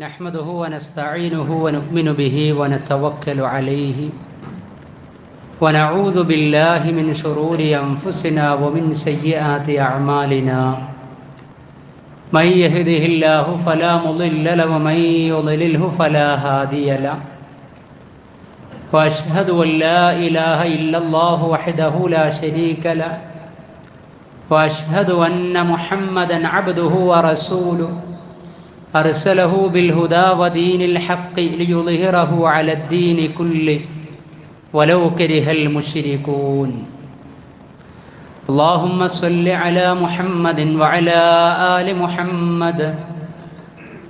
نحمده ونستعينه ونؤمن به ونتوكل عليه ونعوذ بالله من شرور أنفسنا ومن سيئات أعمالنا من يهده الله فلا مضل له ومن يضلله فلا هادي له وأشهد أن لا إله إلا الله وحده لا شريك له وأشهد أن محمدا عبده ورسوله أرسله بالهدى ودين الحق ليظهره على الدين كله ولو كره المشركون اللهم صل على محمد وعلى آل محمد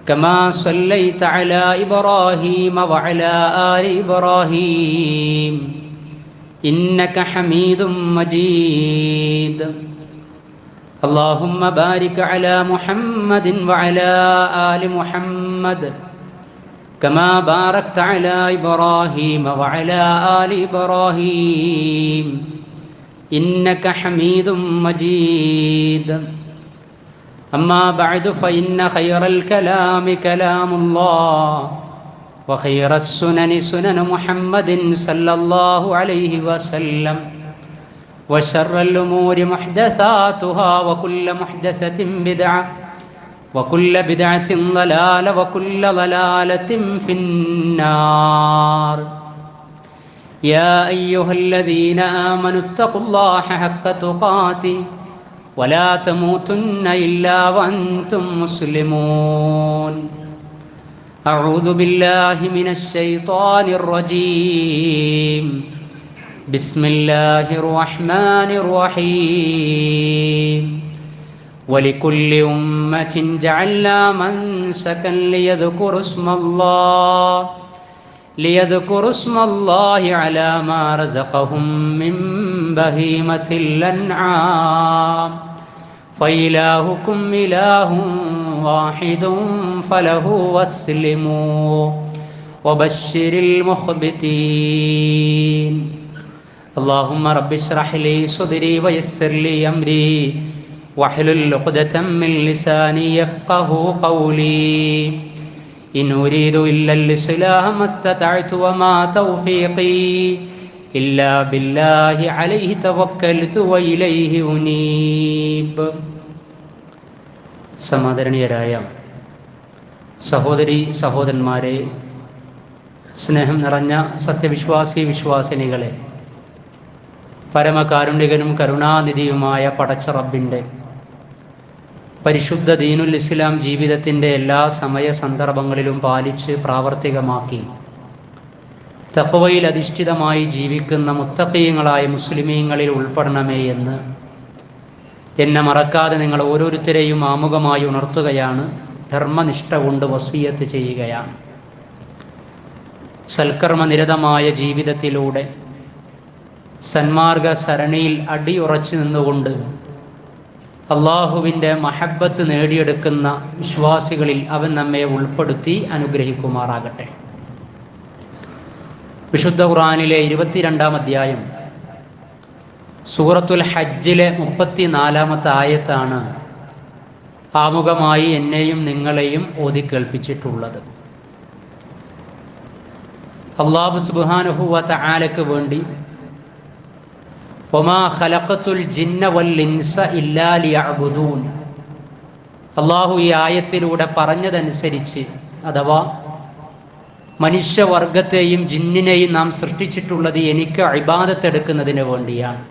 كما صليت على إبراهيم وعلى آل إبراهيم إنك حميد مجيد اللهم بارك على محمد وعلى آل محمد كما باركت على إبراهيم وعلى آل إبراهيم إنك حميد مجيد أما بعد فإن خير الكلام كلام الله وخير السنن سنن محمد صلى الله عليه وسلم وشر الأمور محدثاتها وكل محدثة بدعة وكل بدعة ضلالة وكل ضلالة في النار يا أيها الذين آمنوا اتقوا الله حق تقاته ولا تموتن إلا وأنتم مسلمون أعوذ بالله من الشيطان الرجيم بسم الله الرحمن الرحيم ولكل أمة جعلنا منسكا ليذكروا اسم الله على ما رزقهم من بهيمة الأنعام فإلهكم إله واحد فله واسلموا وبشر المخبتين اللهم رب اشرح لي صدري ويسر لي أمري واحلل عقدة من لساني يفقه قولي إن أريد إلا الإصلاح ما استطعت وما توفيقي إلا بالله عليه توكلت وإليه أنيب. സമാദരണീയരായ സഹോദരി സഹോദരന്മാരെ, സ്നേഹം നിറഞ്ഞ സത്യവിശ്വാസി വിശ്വാസിനികളെ, പരമകാരുണികനും കരുണാനിധിയുമായ പടച്ച റബ്ബിൻ്റെ പരിശുദ്ധ ദീനുൽ ഇസ്ലാം ജീവിതത്തിൻ്റെ എല്ലാ സമയ സന്ദർഭങ്ങളിലും പാലിച്ച് പ്രാവർത്തികമാക്കി തഖ്വയിൽ അധിഷ്ഠിതമായി ജീവിക്കുന്ന മുത്തഖീങ്ങളായ മുസ്ലിമീങ്ങളിൽ ഉൾപ്പെടണമേ എന്ന് എന്നെ മറക്കാതെ നിങ്ങൾ ഓരോരുത്തരെയും ആമുഖമായി ഉണർത്തുകയാണ്, ധർമ്മനിഷ്ഠ കൊണ്ട് വസിയത്ത് ചെയ്യുകയാണ്. സൽക്കർമ്മനിരതമായ ജീവിതത്തിലൂടെ സന്മാർഗ സരണിയിൽ അടിയുറച്ചു നിന്നുകൊണ്ട് അള്ളാഹുവിൻ്റെ മഹബ്ബത്ത് നേടിയെടുക്കുന്ന വിശ്വാസികളിൽ അവൻ നമ്മെ ഉൾപ്പെടുത്തി അനുഗ്രഹിക്കുമാറാകട്ടെ. വിശുദ്ധ ഖുർആനിലെ 22-ാം അധ്യായം സൂറത്തുൽ ഹജ്ജിലെ 34-ാമത്തെ ആയത്താണ് ആമുഖമായി എന്നെയും നിങ്ങളെയും ഓതിക്കേൾപ്പിച്ചിട്ടുള്ളത്. അല്ലാഹു സുബ്ഹാനഹു വ തആലയ്ക്ക് വേണ്ടി വമാ ഖലഖതുൽ ജിന്ന വൽ ഇൻസ ഇല്ലാ ലിയഅ്ബുദൂൻ, അല്ലാഹു ഈ ആയത്തിലൂടെ പറഞ്ഞതനുസരിച്ച്, അഥവാ മനുഷ്യവർഗത്തെയും ജിന്നിനെയും നാം സൃഷ്ടിച്ചിട്ടുള്ളത് എനിക്ക് ഇബാദത്തെടുക്കുന്നതിന് വേണ്ടിയാണ്.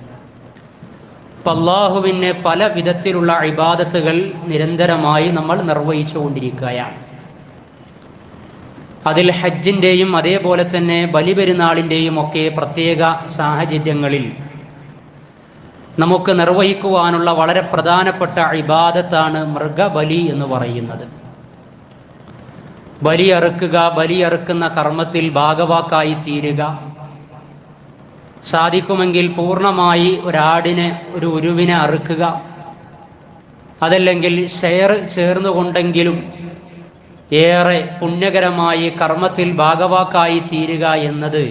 അപ്പം അല്ലാഹുവിന് പല വിധത്തിലുള്ള ഇബാദത്തുകൾ നിരന്തരമായി നമ്മൾ നിർവഹിച്ചുകൊണ്ടിരിക്കുകയാണ്. അതിൽ ഹജ്ജിൻ്റെയും അതേപോലെ തന്നെ ബലിപെരുന്നാളിൻ്റെയും ഒക്കെ പ്രത്യേക സാഹചര്യങ്ങളിൽ നമുക്ക് നിർവഹിക്കുവാനുള്ള വളരെ പ്രധാനപ്പെട്ട ഇബാദത്താണ് മൃഗബലി എന്ന് പറയുന്നത്. ബലിയറുക്കുന്ന കർമ്മത്തിൽ ഭാഗവാക്കായി തീരുക, സാധിക്കുമെങ്കിൽ പൂർണ്ണമായി ഒരാടിനെ, ഒരു ഉരുവിനെ അറുക്കുക, അതല്ലെങ്കിൽ ചേർന്നുകൊണ്ടെങ്കിലും ഏറെ പുണ്യകരമായി കർമ്മത്തിൽ ഭാഗവാക്കായി തീരുക എന്നത്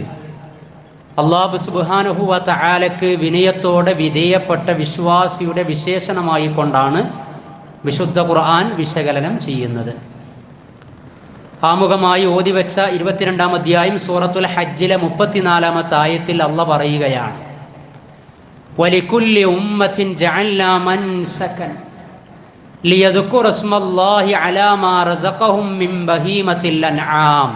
അല്ലാഹു സുബ്ഹാനഹു വ തആലക്ക് വിനയത്തോടെ വിധേയപ്പെട്ട വിശ്വാസിയുടെ വിശേഷണമായി കൊണ്ടാണ് വിശുദ്ധ ഖുർആൻ വിശകലനം ചെയ്യുന്നത്. ആമുഖമായി ഓതിവെച്ച 22-ാം അധ്യായം സൂറത്തുൽ ഹജ്ജിലെ 34-ാമത്തെ ആയത്തിൽ അള്ളാഹ് പറയുകയാണ്, വലികുല്ലി ഉമ്മത്തിൻ ജഅൽനാ മൻസകൻ ലിയദ്കുറു ഇസ്മല്ലാഹി അലാ മാ റസഖഹും മിൻ ബഹീമത്തിൽ അൻആം.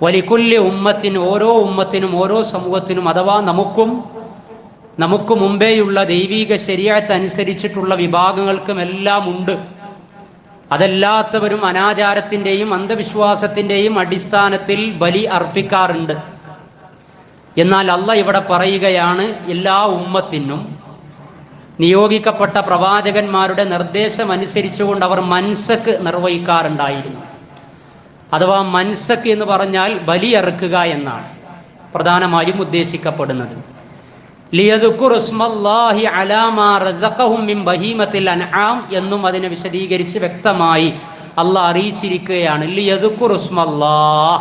വലികുല്ലി ഉമ്മത്തിൻ, ഓരോ ഉമ്മത്തിനും ഓരോ സമൂഹത്തിനും അഥവാ നമുക്ക് മുമ്പേയുള്ള ദൈവിക ശരീഅത്ത് അനുസരിച്ചിട്ടുള്ള വിഭാഗങ്ങൾക്കുമെല്ലാം ഉണ്ട്. അതല്ലാത്തവരും അനാചാരത്തിൻ്റെയും അന്ധവിശ്വാസത്തിൻ്റെയും അടിസ്ഥാനത്തിൽ ബലി അർപ്പിക്കാറുണ്ട്. എന്നാൽ അള്ളാഹ് ഇവിടെ പറയുകയാണ്, എല്ലാ ഉമ്മത്തിനും നിയോഗിക്കപ്പെട്ട പ്രവാചകന്മാരുടെ നിർദ്ദേശമനുസരിച്ചുകൊണ്ട് അവർ മൻസക്ക് നിർവഹിക്കാറുണ്ടായിരുന്നു. അഥവാ മൻസക്ക് എന്ന് പറഞ്ഞാൽ ബലിയറുക്കുക എന്നാണ് പ്രധാനമായും ഉദ്ദേശിക്കപ്പെടുന്നത്. ലിയദ്കുറു ഇസ്മല്ലാഹി അലാ മാ റസഖഹും മിൻ ബഹീമത്തിൽ അൻആം എന്നും അതിനെ വിശദീകരിച്ച് വ്യക്തമായി അള്ളാഹ് അറിയിച്ചിരിക്കുകയാണ്. ലിയദ്കുറു ഇസ്മല്ലാഹ്,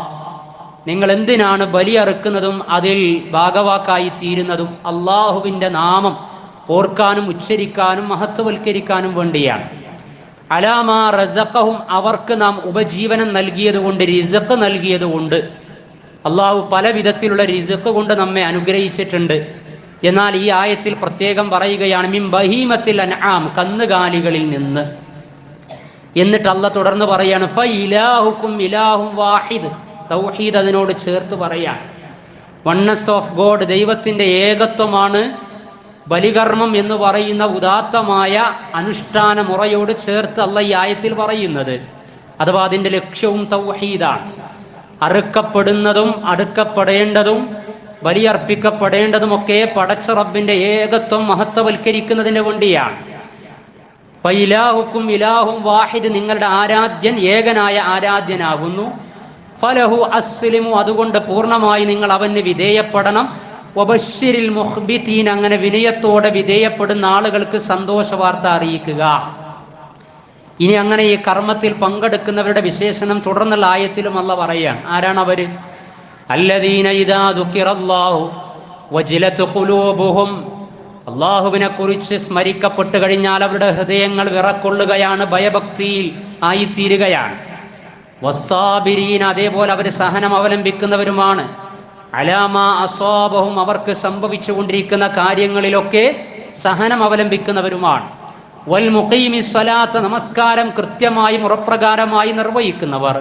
നിങ്ങൾ എന്തിനാണ് ബലിയറുക്കുന്നതും അതിൽ ഭാഗവാക്കായി തീരുന്നതും അള്ളാഹുവിൻ്റെ നാമം ഓർക്കാനും ഉച്ചരിക്കാനും മഹത്വവൽക്കരിക്കാനും വേണ്ടിയാണ്. അലാ മാ റസഖഹും, അവർക്ക് നാം ഉപജീവനം നൽകിയതുകൊണ്ട്, റിസ്ഖ് നൽകിയതുകൊണ്ട്. അള്ളാഹു പല വിധത്തിലുള്ള റിസ്ഖ് കൊണ്ട് നമ്മെ അനുഗ്രഹിച്ചിട്ടുണ്ട്. എന്നാൽ ഈ ആയത്തിൽ പ്രത്യേകം പറയുകയാണ് മിൻ ബഹീമത്തിൽ അൻആം, കന്നുകാലികളിൽ നിന്ന്. എന്നിട്ട് അള്ളാഹ് തുടർന്ന് പറയാണ് ഫഇലാഹുക്കും ഇലാഹും വാഹിദ്, തൗഹീദ് അതിനോട് ചേർത്ത് പറയാൻ. വൺനെസ് ഓഫ് ഗോഡ്, ദൈവത്തിൻ്റെ ഏകത്വമാണ് ബലികർമ്മം എന്ന് പറയുന്ന ഉദാത്തമായ അനുഷ്ഠാന മുറയോട് ചേർത്ത് അള്ളാഹ് ഈ ആയത്തിൽ പറയുന്നത്. അഥവാ അതിൻ്റെ ലക്ഷ്യവും തൗഹീദാണ്. അറുക്കപ്പെടുന്നതും അടുക്കപ്പെടേണ്ടതും ബലിയർപ്പിക്കപ്പെടേണ്ടതുമൊക്കെ പടച്ച റബ്ബിന്റെ ഏകത്വം മഹത്വവൽക്കരിക്കുന്നതിന് വേണ്ടിയാണ്. ഫഇലാഹുക്കും ഇലാഹും വാഹിദ്, നിങ്ങളുടെ ആരാധ്യൻ ഏകനായ ആരാധ്യനാകുന്നു. ഫലഹു അസ്ലിമു, അതുകൊണ്ട് പൂർണ്ണമായി നിങ്ങൾ അവന് വിധേയപ്പെടണം. വബശ്ശിരിൽ മുഖ്ബിതീൻ, അങ്ങനെ വിനയത്തോടെ വിധേയപ്പെടുന്ന ആളുകൾക്ക് സന്തോഷ വാർത്ത അറിയിക്കുക. ഇനി അങ്ങനെ ഈ കർമ്മത്തിൽ പങ്കെടുക്കുന്നവരുടെ വിശേഷണം തുടർന്നുള്ള ആയത്തിലും അല്ലാഹ് പറയാണ്. ആരാണ് അവര്? അല്ലദീന ഇദാ ദുക്കിറല്ലാഹു വജിലത് ഖുലൂബുഹും, അള്ളാഹുവിനെ കുറിച്ച് സ്മരിക്കപ്പെട്ട് കഴിഞ്ഞാൽ അവരുടെ ഹൃദയങ്ങൾ വിറക്കൊള്ളുകയാണ്, ഭയഭക്തിയിൽ ആയിത്തീരുകയാണ്. വസ്സാബിരീൻ, അതേപോലെ അവർ സഹനം അവലംബിക്കുന്നവരുമാണ്. അലാമാ അസ്വാബഹും, അവർക്ക് സംഭവിച്ചു കൊണ്ടിരിക്കുന്ന കാര്യങ്ങളിലൊക്കെ സഹനം അവലംബിക്കുന്നവരുമാണ്. വൽ മുഖീമി സ്വലാത്ത്, നമസ്കാരം കൃത്യമായി മുറപ്രകാരമായി നിർവഹിക്കുന്നവർ.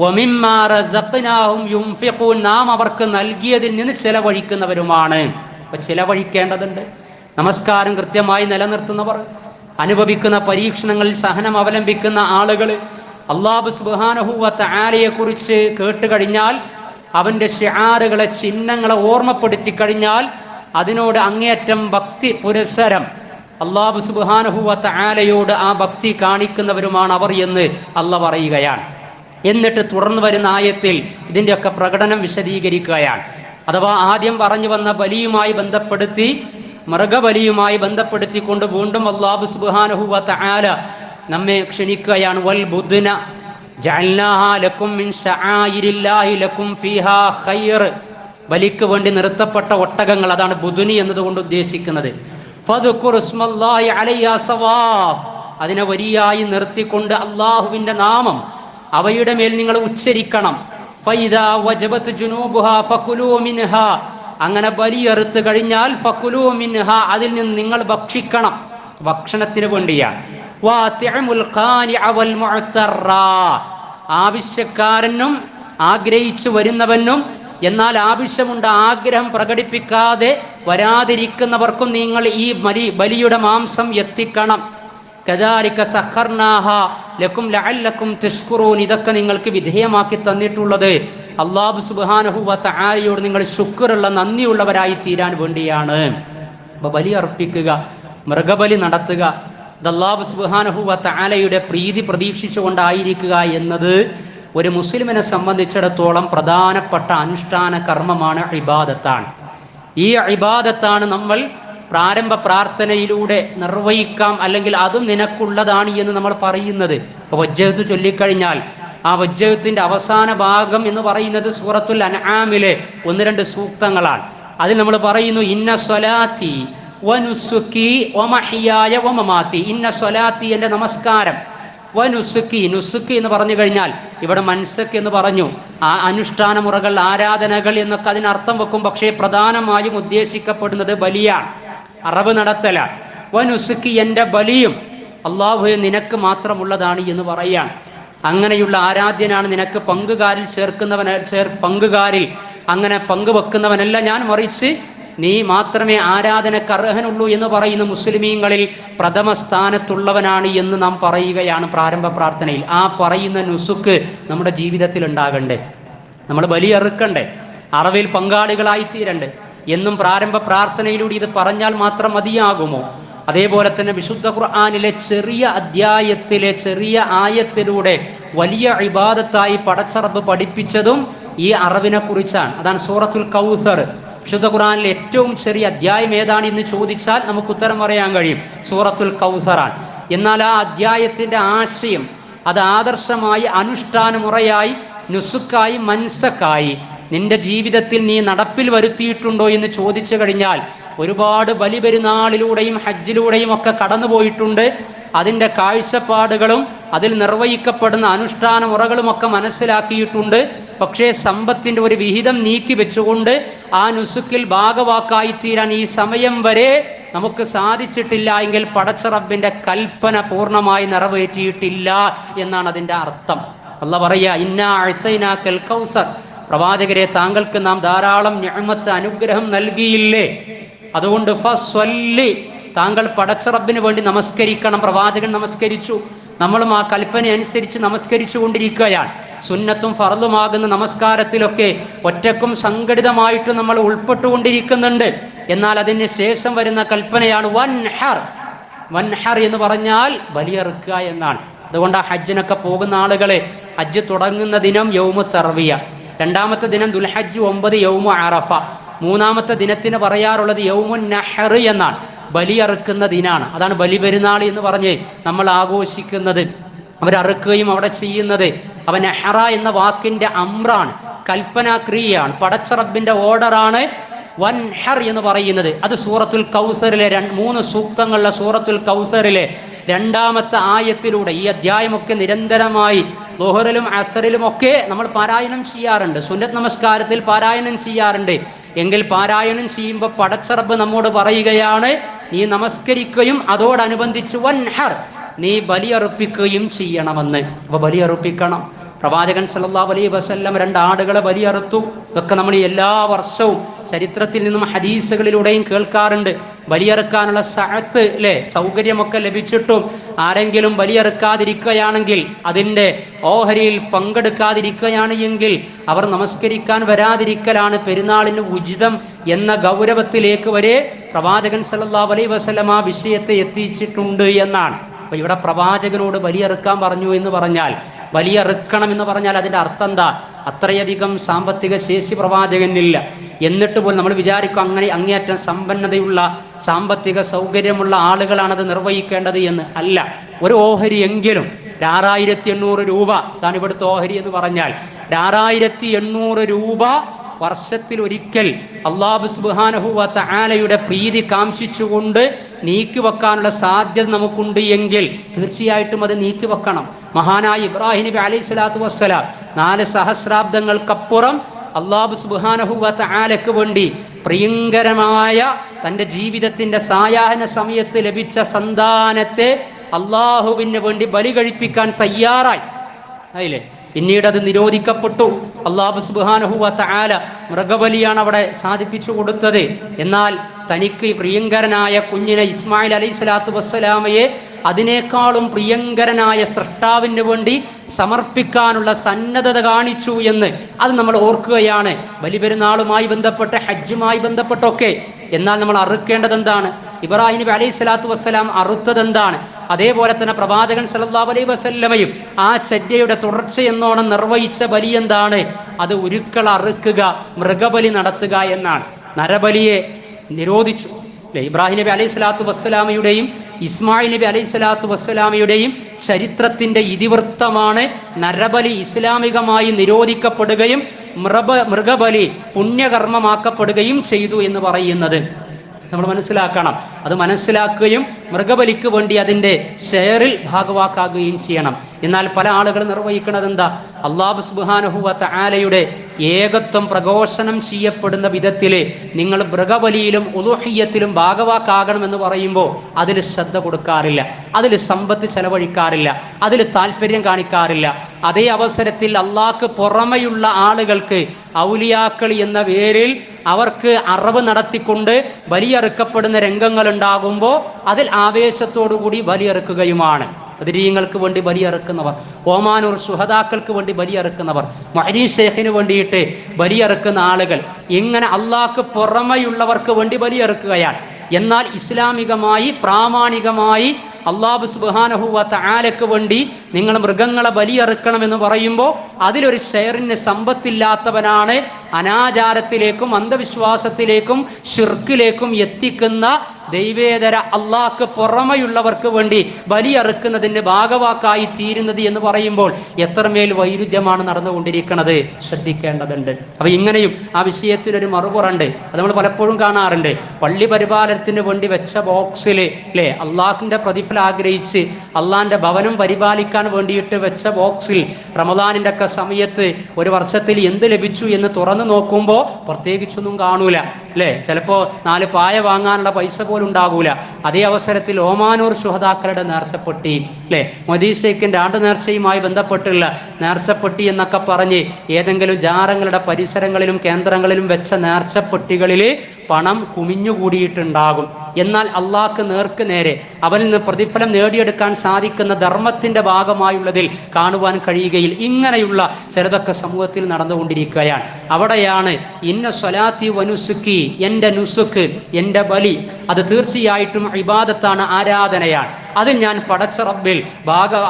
വമിമ്മാ റസഖ്നാഹും യുൻഫിഖൂൻ, നാം അവർക്ക് നൽകിയതിൽ നിന്ന് ചെലവഴിക്കുന്നവരുമാണ്. അപ്പൊ ചെലവഴിക്കേണ്ടതുണ്ട്. നമസ്കാരം കൃത്യമായി നിലനിർത്തുന്നവർ, അനുഭവിക്കുന്ന പരീക്ഷണങ്ങളിൽ സഹനം അവലംബിക്കുന്ന ആളുകൾ, അല്ലാഹു സുബ്ഹാനഹു വ തആലയെ കുറിച്ച് കേട്ട് കഴിഞ്ഞാൽ അവന്റെ ശിആറുകളെ, ചിഹ്നങ്ങളെ ഓർമ്മപ്പെടുത്തി കഴിഞ്ഞാൽ അതിനോട് അങ്ങേയറ്റം ഭക്തി പുരസ്സരം അല്ലാഹു സുബ്ഹാനഹു വ തആലയോട് ആ ഭക്തി കാണിക്കുന്നവരുമാണ് അവർ എന്ന് അല്ലാഹ് പറയുകയാണ്. എന്നിട്ട് തുടർന്ന് വരുന്ന ആയത്തിൽ ഇതിൻ്റെയൊക്കെ പ്രകടനം വിശദീകരിക്കുകയാണ്. അഥവാ ആദ്യം പറഞ്ഞു വന്ന ബലിയുമായി ബന്ധപ്പെടുത്തി, മൃഗബലിയുമായി ബന്ധപ്പെടുത്തിക്കൊണ്ട് വീണ്ടും അല്ലാഹു സുബ്ഹാനഹു വ തആല നമ്മെ ക്ഷണിക്കുകയാണ്. വൽ ബുദ്ന ജഅൽനാഹാ ലക്കും മിൻ ശആയിരില്ലാഹി ലക്കും ഫീഹാ ഖൈർ, ബലിക്ക് വേണ്ടി നിർത്തപ്പെട്ട ഒട്ടകങ്ങൾ, അതാണ് ബുദ്നി എന്നതുകൊണ്ട് ഉദ്ദേശിക്കുന്നത്. ഫദ്കുറു ഇസ്മല്ലാഹി അലൈഹാ സവാഫ്, അതിനെ വരിയായി നിർത്തിക്കൊണ്ട് അള്ളാഹുവിൻ്റെ നാമം അവയുടെ മേൽ നിങ്ങൾ ഉച്ചരിക്കണം. ഫൈദാ വജബത് ജുനൂബുഹാ ഫകുലൂ മിൻഹാ, അങ്ങനെ ബലിയറുത്ത് കഴിഞ്ഞാൽ ഫകുലൂ മിൻഹാ, അതിൽ നിന്ന് നിങ്ങൾ ഭക്ഷിക്കണം, ഭക്ഷണത്തിന് വേണ്ടിയാണ്. വാതിഉൽ ഖാനിഅ വൽ മുഅ്തറ, ആവശ്യക്കാരനും ആഗ്രഹിച്ചു വരുന്നവനും എന്നാൽ ആവശ്യമുണ്ട് ആഗ്രഹം പ്രകടിപ്പിക്കാതെ വരാതിരിക്കുന്നവർക്കും നിങ്ങൾ ഈ ബലിയുടെ മാംസം എത്തിക്കണം. കദാലിക സഖർനാഹാ ലക്കും ലഅല്ലക്കും തഷ്കുറൂൻ, ഇതൊക്കെ നിങ്ങൾക്ക് വിധേയമാക്കി തന്നിട്ടുള്ളത് അല്ലാഹു സുബ്ഹാനഹു വ തആലയോട് നിങ്ങൾ ശുക്റുള്ള, നന്ദിയുള്ളവരായി തീരാൻ വേണ്ടിയാണ്. അപ്പോൾ ബലി അർപ്പിക്കുക, മൃഗബലി നടത്തുക, ഇത് അല്ലാഹു സുബ്ഹാനഹു വ തആലയുടെ പ്രീതി പ്രതീക്ഷിച്ചുകൊണ്ടായിരിക്കുക എന്നത് ഒരു മുസ്ലിമിനെ സംബന്ധിച്ചിടത്തോളം പ്രധാനപ്പെട്ട അനുഷ്ഠാന കർമ്മമാണ്, ഇബാദത്താണ്. ഈ ഇബാദത്താണ് നമ്മൾ പ്രാരംഭ പ്രാർത്ഥനയിലൂടെ നിർവഹിക്കാം, അല്ലെങ്കിൽ അതും നിനക്കുള്ളതാണ് എന്ന് നമ്മൾ പറയുന്നത്. ഇപ്പോൾ വജ്ജഹത്ത് ചൊല്ലിക്കഴിഞ്ഞാൽ ആ വജ്ജഹത്തിന്റെ അവസാന ഭാഗം എന്ന് പറയുന്നത് സൂറത്തുൽ അൻആമിലെ 1-2 സൂക്തങ്ങളാണ്. അതിൽ നമ്മൾ പറയുന്നു ഇന്ന സ്വലാത്തി വനുസുക്കി വമഹിയായ വമമാത്തി, ഇന്ന സ്വലാത്തി എൻ്റെ നമസ്കാരം, വനുസുക്കി, നുസുക്കി എന്ന് പറഞ്ഞു കഴിഞ്ഞാൽ ഇവിടെ മൻസക്ക് എന്ന് പറഞ്ഞു. ആ അനുഷ്ഠാന മുറകൾ, ആരാധനകൾ എന്നൊക്കെ അതിനർത്ഥം വെക്കും. പക്ഷേ പ്രധാനമായും ഉദ്ദേശിക്കപ്പെടുന്നത് ബലിയാണ്, അറവ് നടത്തല. വനുസുക്കി, എൻ്റെ ബലിയും അള്ളാഹുവേ നിനക്ക് മാത്രമുള്ളതാണ് എന്ന് പറയാൻ. അങ്ങനെയുള്ള ആരാധ്യനാണ്, നിനക്ക് പങ്കുകാരിൽ പങ്കുകാരിൽ അങ്ങനെ പങ്കുവെക്കുന്നവനല്ല ഞാൻ, മറിച്ച് നീ മാത്രമേ ആരാധനക്ക് അർഹനുള്ളൂ എന്ന് പറയുന്ന മുസ്ലിമീങ്ങളിൽ പ്രഥമ സ്ഥാനത്തുള്ളവനാണ് എന്ന് നാം പറയുകയാണ് പ്രാരംഭ പ്രാർത്ഥനയിൽ. ആ പറയുന്ന നുസുക്ക് നമ്മുടെ ജീവിതത്തിൽ ഉണ്ടാകണ്ടേ, നമ്മൾ ബലിയറുക്കണ്ടേ, അറവിൽ പങ്കാളികളായി തീരണ്ടേ എന്നും പ്രാരംഭ പ്രാർത്ഥനയിലൂടെ ഇത് പറഞ്ഞാൽ മാത്രം മതിയാകുമോ? അതേപോലെ തന്നെ വിശുദ്ധ ഖുർആനിലെ ചെറിയ അധ്യായത്തിലെ ചെറിയ ആയത്തിലൂടെ വലിയ ഇബാദത്തായി പടച്ച റബ്ബ് പഠിപ്പിച്ചതും ഈ അറവിനെ കുറിച്ചാണ്. അതാണ് സൂറത്തുൽ കൗസർ. വിശുദ്ധ ഖുർആനിലെ ഏറ്റവും ചെറിയ അധ്യായം ഏതാണ് എന്ന് ചോദിച്ചാൽ നമുക്ക് ഉത്തരം പറയാൻ കഴിയും, സൂറത്തുൽ കൗസറാണ്. എന്നാൽ ആ അധ്യായത്തിന്റെ ആശയം അത് ആദർശമായി, അനുഷ്ഠാന മുറയായി, നുസുക്കായി, മൻസക്കായി നിന്റെ ജീവിതത്തിൽ നീ നടപ്പിൽ വരുത്തിയിട്ടുണ്ടോ എന്ന് ചോദിച്ചു കഴിഞ്ഞാൽ ഒരുപാട് ബലിപെരുന്നാളിലൂടെയും ഹജ്ജിലൂടെയും ഒക്കെ കടന്നുപോയിട്ടുണ്ട്. അതിൻ്റെ കാഴ്ചപ്പാടുകളും അതിൽ നിർവഹിക്കപ്പെടുന്ന അനുഷ്ഠാന മുറകളുമൊക്കെ മനസ്സിലാക്കിയിട്ടുണ്ട്. പക്ഷേ സമ്പത്തിൻ്റെ ഒരു വിഹിതം നീക്കി വെച്ചുകൊണ്ട് ആ നുസുക്കിൽ ഭാഗവാക്കായിത്തീരാൻ ഈ സമയം വരെ നമുക്ക് സാധിച്ചിട്ടില്ല എങ്കിൽ പടച്ച റബ്ബിൻ്റെ കൽപ്പന പൂർണ്ണമായി നിറവേറ്റിയിട്ടില്ല എന്നാണ് അതിൻ്റെ അർത്ഥം. അല്ലാഹ് പറയാ, ഇന്നാ അഅ്തൈനാക്കൽ കൗസർ, പ്രവാചകരെ താങ്കൾക്ക് നാം ധാരാളം നിഅമത്ത്, അനുഗ്രഹം നൽകിയില്ലേ, അതുകൊണ്ട് ഫസ്വല്ലി, താങ്കൾ പടച്ച റബ്ബിന് വേണ്ടി നമസ്കരിക്കണം. പ്രവാചകൻ നമസ്കരിച്ചു, നമ്മളും ആ കൽപ്പന അനുസരിച്ച് നമസ്കരിച്ചു കൊണ്ടിരിക്കുകയാണ്. സുന്നത്തും ഫർളുമാകുന്ന നമസ്കാരത്തിലൊക്കെ ഒറ്റക്കും സംഘടിതമായിട്ട് നമ്മൾ ഉൾപ്പെട്ടുകൊണ്ടിരിക്കുന്നുണ്ട്. എന്നാൽ അതിന് ശേഷം വരുന്ന കൽപ്പനയാണ് വൻഹർ. വൻഹർ എന്ന് പറഞ്ഞാൽ ബലിയറുക്കുക എന്നാണ്. അതുകൊണ്ട് ആ ഹജ്ജിനൊക്കെ പോകുന്ന ആളുകളെ, ഹജ്ജ് തുടങ്ങുന്ന ദിനം യൗമു തർവിയ, രണ്ടാമത്തെ ദിനം ദുൽഹജ്ജ് 9 യൗമു അറഫ, മൂന്നാമത്തെ ദിനത്തിന് പറയാറുള്ളത് യൗമുൻ നഹർ എന്നാണ്, ബലിയറുക്കുന്ന ദിനാണ്. അതാണ് ബലി പെരുന്നാൾ എന്ന് പറഞ്ഞ് നമ്മൾ ആഘോഷിക്കുന്നത്. അവരറുക്കുകയും അവിടെ ചെയ്യുന്നത് അവൻ നെഹറ എന്ന വാക്കിന്റെ അമ്രാണ്, കൽപ്പനാക്രിയയാണ്, പടച്ച റബ്ബിന്റെ ഓർഡറാണ് വൻഹർ എന്ന് പറയുന്നത്. അത് സൂറത്തുൽ കൗസറിലെ 3 സൂക്തങ്ങളുള്ള സൂറത്തുൽ കൗസറിലെ 2ാമത്തെ ആയത്തിലൂടെ ഈ അധ്യായമൊക്കെ നിരന്തരമായി ളുഹറിലും അസറിലും ഒക്കെ നമ്മൾ പാരായണം ചെയ്യാറുണ്ട്, സുന്നത്ത് നമസ്കാരത്തിൽ പാരായണം ചെയ്യാറുണ്ട്. എങ്കിൽ പാരായണം ചെയ്യുമ്പോൾ പടച്ച റബ്ബ് നമ്മോട് പറയുകയാണ്, നീ നമസ്കരിക്കുകയും അതോടനുബന്ധിച്ച് വൻഹർ, നീ ബലിയർപ്പിക്കുകയും ചെയ്യണമെന്ന്. അപ്പോൾ ബലിയർപ്പിക്കണം. പ്രവാചകൻ സല്ലല്ലാഹു അലൈഹി വസല്ലം 2 ആടുകളെ ബലിയറുത്തു. ഇതൊക്കെ നമ്മൾ എല്ലാ വർഷവും ചരിത്രത്തിൽ നിന്നും ഹദീസുകളിലൂടെയും കേൾക്കാറുണ്ട്. ബലിയറുക്കാനുള്ള സഅത്ത് അല്ലേ, സൗകര്യമൊക്കെ ലഭിച്ചിട്ടും ആരെങ്കിലും ബലിയറുക്കാതിരിക്കുകയാണെങ്കിൽ, അതിൻ്റെ ഓഹരിയിൽ പങ്കെടുക്കാതിരിക്കുകയാണ് എങ്കിൽ അവർ നമസ്കരിക്കാൻ വരാതിരിക്കലാണ് പെരുന്നാളിന് ഉചിതം എന്ന ഗൗരവത്തിലേക്ക് വരെ പ്രവാചകൻ സല്ലല്ലാഹു അലൈഹി വസല്ലം ആ വിഷയത്തെ എത്തിച്ചിട്ടുണ്ട് എന്നാണ്. അപ്പോൾ ഇവിടെ പ്രവാചകനോട് ബലിയറുക്കാൻ പറഞ്ഞു എന്ന് പറഞ്ഞാൽ, ബലിയറുക്കണം എന്ന് പറഞ്ഞാൽ അതിൻ്റെ അർത്ഥം എന്താ? അത്രയധികം സാമ്പത്തിക ശേഷി പ്രവാചകനില്ല. എന്നിട്ട് പോലും നമ്മൾ വിചാരിക്കും അങ്ങനെ അങ്ങേയറ്റം സമ്പന്നതയുള്ള സാമ്പത്തിക സൗകര്യമുള്ള ആളുകളാണത് നിർവഹിക്കേണ്ടത് എന്ന്. അല്ല, ഒരു ഓഹരി എങ്കിലും 6800 രൂപ, അതാണ് ഇവിടുത്തെ ഓഹരി എന്ന് പറഞ്ഞാൽ 6800 രൂപ വർഷത്തിൽ ഒരിക്കൽ അല്ലാഹു സുബ്ഹാനഹു വ തആലയുടെ പ്രീതി കാംക്ഷിച്ചുകൊണ്ട് നീക്കിവെക്കാനുള്ള സാധ്യത നമുക്കുണ്ട് എങ്കിൽ തീർച്ചയായിട്ടും അത് നീക്കിവെക്കണം. മഹാനായ ഇബ്രാഹിം നബി അലൈഹി സ്വലാത്തു വസ്സലാം 4 സഹസ്രാബ്ദങ്ങൾക്കപ്പുറം അല്ലാഹു സുബ്ഹാനഹു വ തആലയ്ക്ക് വേണ്ടി പ്രിയങ്കരമായ തൻ്റെ ജീവിതത്തിൻ്റെ സായാഹ്ന സമയത്ത് ലഭിച്ച സന്താനത്തെ അള്ളാഹുവിന് വേണ്ടി ബലി കഴിപ്പിക്കാൻ തയ്യാറായി. അതില്ലേ, പിന്നീട് അത് നിരോധിക്കപ്പെട്ടു. അല്ലാഹു സുബ്ഹാനഹു വ തആല മൃഗബലിയാണ് അവിടെ സാധിപ്പിച്ചു കൊടുത്തത്. എന്നാൽ തനിക്ക് പ്രിയങ്കരനായ കുഞ്ഞിനെ ഇസ്മായിൽ അലൈഹി സ്വലാത്തു വസ്സലാമയെ അതിനേക്കാളും പ്രിയങ്കരനായ സൃഷ്ടാവിന് വേണ്ടി സമർപ്പിക്കാനുള്ള സന്നദ്ധത കാണിച്ചു എന്ന് അത് നമ്മൾ ഓർക്കുകയാണ്, ബലിപെരുന്നാളുമായി ബന്ധപ്പെട്ട് ഹജ്ജുമായി ബന്ധപ്പെട്ടൊക്കെ. എന്നാൽ നമ്മൾ അറുക്കേണ്ടത് എന്താണ്? ഇബ്രാഹിം നബി അലൈഹി സ്വലാത്തു വസ്സലാം അറുത്തത് എന്താണ്? അതേപോലെ തന്നെ പ്രവാചകൻ സല്ലല്ലാഹു അലൈഹി വസല്ലമയും ആ ചര്യയുടെ തുടർച്ചയെന്നോണം നിർവഹിച്ച ബലി എന്താണ്? അത് ഉരുക്കൾ അറുക്കുക, മൃഗബലി നടത്തുക എന്നാണ്. നരബലിയെ നിരോധിച്ചു. ഇബ്രാഹിം നബി അലൈഹി സ്വലാത്തു വസ്സലാമയുടെയും ഇസ്മായിൽ നബി അലൈഹി സ്വലാത്തു വസ്സലാമയുടെയും ചരിത്രത്തിന്റെ ഇതിവൃത്തമാണ് നരബലി ഇസ്ലാമികമായി നിരോധിക്കപ്പെടുകയും മൃഗബലി പുണ്യകർമ്മമാക്കപ്പെടുകയും ചെയ്തു എന്ന് പറയുന്നത്. നമ്മൾ മനസ്സിലാക്കണം. അത് മനസ്സിലാക്കുകയും മൃഗബലിക്ക് വേണ്ടി അതിൻ്റെ ഷെയറിൽ ഭാഗവാക്കാകുകയും ചെയ്യണം. എന്നാൽ പല ആളുകൾ നിർവഹിക്കുന്നത് എന്താ? അല്ലാഹു സുബ്ഹാനഹു വ തആലയുടെ ഏകത്വം പ്രഘോഷണം ചെയ്യപ്പെടുന്ന വിധത്തിൽ നിങ്ങൾ മൃഗബലിയിലും ഉളുഹിയ്യത്തിലും ഭാഗവാക്കാകണമെന്ന് പറയുമ്പോൾ അതിൽ ശ്രദ്ധ കൊടുക്കാറില്ല, അതിൽ സമ്പത്ത് ചെലവഴിക്കാറില്ല, അതിൽ താല്പര്യം കാണിക്കാറില്ല. അതേ അവസരത്തിൽ അള്ളാഹ്ക്ക് പുറമെയുള്ള ആളുകൾക്ക് ഔലിയാക്കൾ എന്ന പേരിൽ അവർക്ക് അറവ് നടത്തിക്കൊണ്ട് ബലിയറുക്കപ്പെടുന്ന രംഗങ്ങൾ ഉണ്ടാകുമ്പോൾ അതിൽ ആവേശത്തോടുകൂടി ബലിയറുക്കുകയുമാണ്. ബദരീങ്ങൾക്ക് വേണ്ടി ബലിയറുക്കുന്നവർ, ഓമാനൂർ ശുഹദാക്കൾക്ക് വേണ്ടി ബലിയറുക്കുന്നവർ, മുഹ്ദീൻ ശൈഖിന് വേണ്ടിയിട്ട് ബലിയറുക്കുന്ന ആളുകൾ, ഇങ്ങനെ അള്ളാഹ്ക്ക് പുറമെയുള്ളവർക്ക് വേണ്ടി ബലിയറുക്കുകയാണ്. എന്നാൽ ഇസ്ലാമികമായി പ്രാമാണികമായി അല്ലാഹു സുബ്ഹാനഹു വ തആലക്ക് വേണ്ടി നിങ്ങൾ മൃഗങ്ങളെ ബലിയറുക്കണമെന്ന് പറയുമ്പോൾ അതിലൊരു ഷെയറിന് സമ്പത്തില്ലാത്തവനാണ് അനാചാരത്തിലേക്കും അന്ധവിശ്വാസത്തിലേക്കും ശിർക്കിലേക്കും എത്തിക്കുന്ന ദൈവേതര അള്ളാഹ്ക്ക് പുറമെയുള്ളവർക്ക് വേണ്ടി ബലിയറുക്കുന്നതിൻ്റെ ഭാഗവാക്കായി തീരുന്നത് എന്ന് പറയുമ്പോൾ എത്രമേൽ വൈരുദ്ധ്യമാണ് നടന്നുകൊണ്ടിരിക്കുന്നത്, ശ്രദ്ധിക്കേണ്ടതുണ്ട്. അപ്പൊ ഇങ്ങനെയും ആ വിഷയത്തിനൊരു മറുപുറണ്ട്. അത് നമ്മൾ പലപ്പോഴും കാണാറുണ്ട്. പള്ളി പരിപാലനത്തിന് വേണ്ടി വെച്ച ബോക്സിൽ അല്ലേ, അള്ളാഹിന്റെ പ്രതിഫലം ആഗ്രഹിച്ച് അള്ളാഹിന്റെ ഭവനം പരിപാലിക്കാൻ വേണ്ടിയിട്ട് വെച്ച ബോക്സിൽ റമദാനിന്റെ ഒക്കെ സമയത്ത് ഒരു വർഷത്തിൽ എന്ത് ലഭിച്ചു എന്ന് തുറന്നു നോക്കുമ്പോൾ പ്രത്യേകിച്ചൊന്നും കാണൂല അല്ലേ. ചിലപ്പോൾ 4 പായ വാങ്ങാനുള്ള പൈസ പോലും ഉണ്ടാകൂല. അതേ അവസരത്തിൽ ഓമാനൂർ ശുഹദാക്കളുടെ നേർച്ചപ്പെട്ടി അല്ലേ, മുഹ്ദീൻ ശൈഖിന്റെ ആണ്ട് നേർച്ചയുമായി ബന്ധപ്പെട്ടുള്ള നേർച്ചപ്പെട്ടി എന്നൊക്കെ പറഞ്ഞ് ഏതെങ്കിലും ജാറങ്ങളുടെ പരിസരങ്ങളിലും കേന്ദ്രങ്ങളിലും വെച്ച നേർച്ചപ്പെട്ടികളിൽ പണം കുമിഞ്ഞുകൂടിയിട്ടുണ്ടാകും. എന്നാൽ അള്ളാഹ്ക്ക് നേർക്ക് നേരെ അവനിൽ നിന്ന് പ്രതിഫലം നേടിയെടുക്കാൻ സാധിക്കുന്ന ധർമ്മത്തിന്റെ ഭാഗമായുള്ളതിൽ കാണുവാൻ കഴിയുകയിൽ ഇങ്ങനെയുള്ള ചിലതൊക്കെ സമൂഹത്തിൽ നടന്നുകൊണ്ടിരിക്കുകയാണ്. അവിടെയാണ് ഇന്ന സ്വലാത്തി വനുസുക്കി, എൻ്റെ നുസുക്ക്, എൻ്റെ ബലി, അത് തീർച്ചയായിട്ടും ഇബാദത്താണ്, ആരാധനയാണ്. അതിൽ ഞാൻ പടച്ച റബ്ബിൽ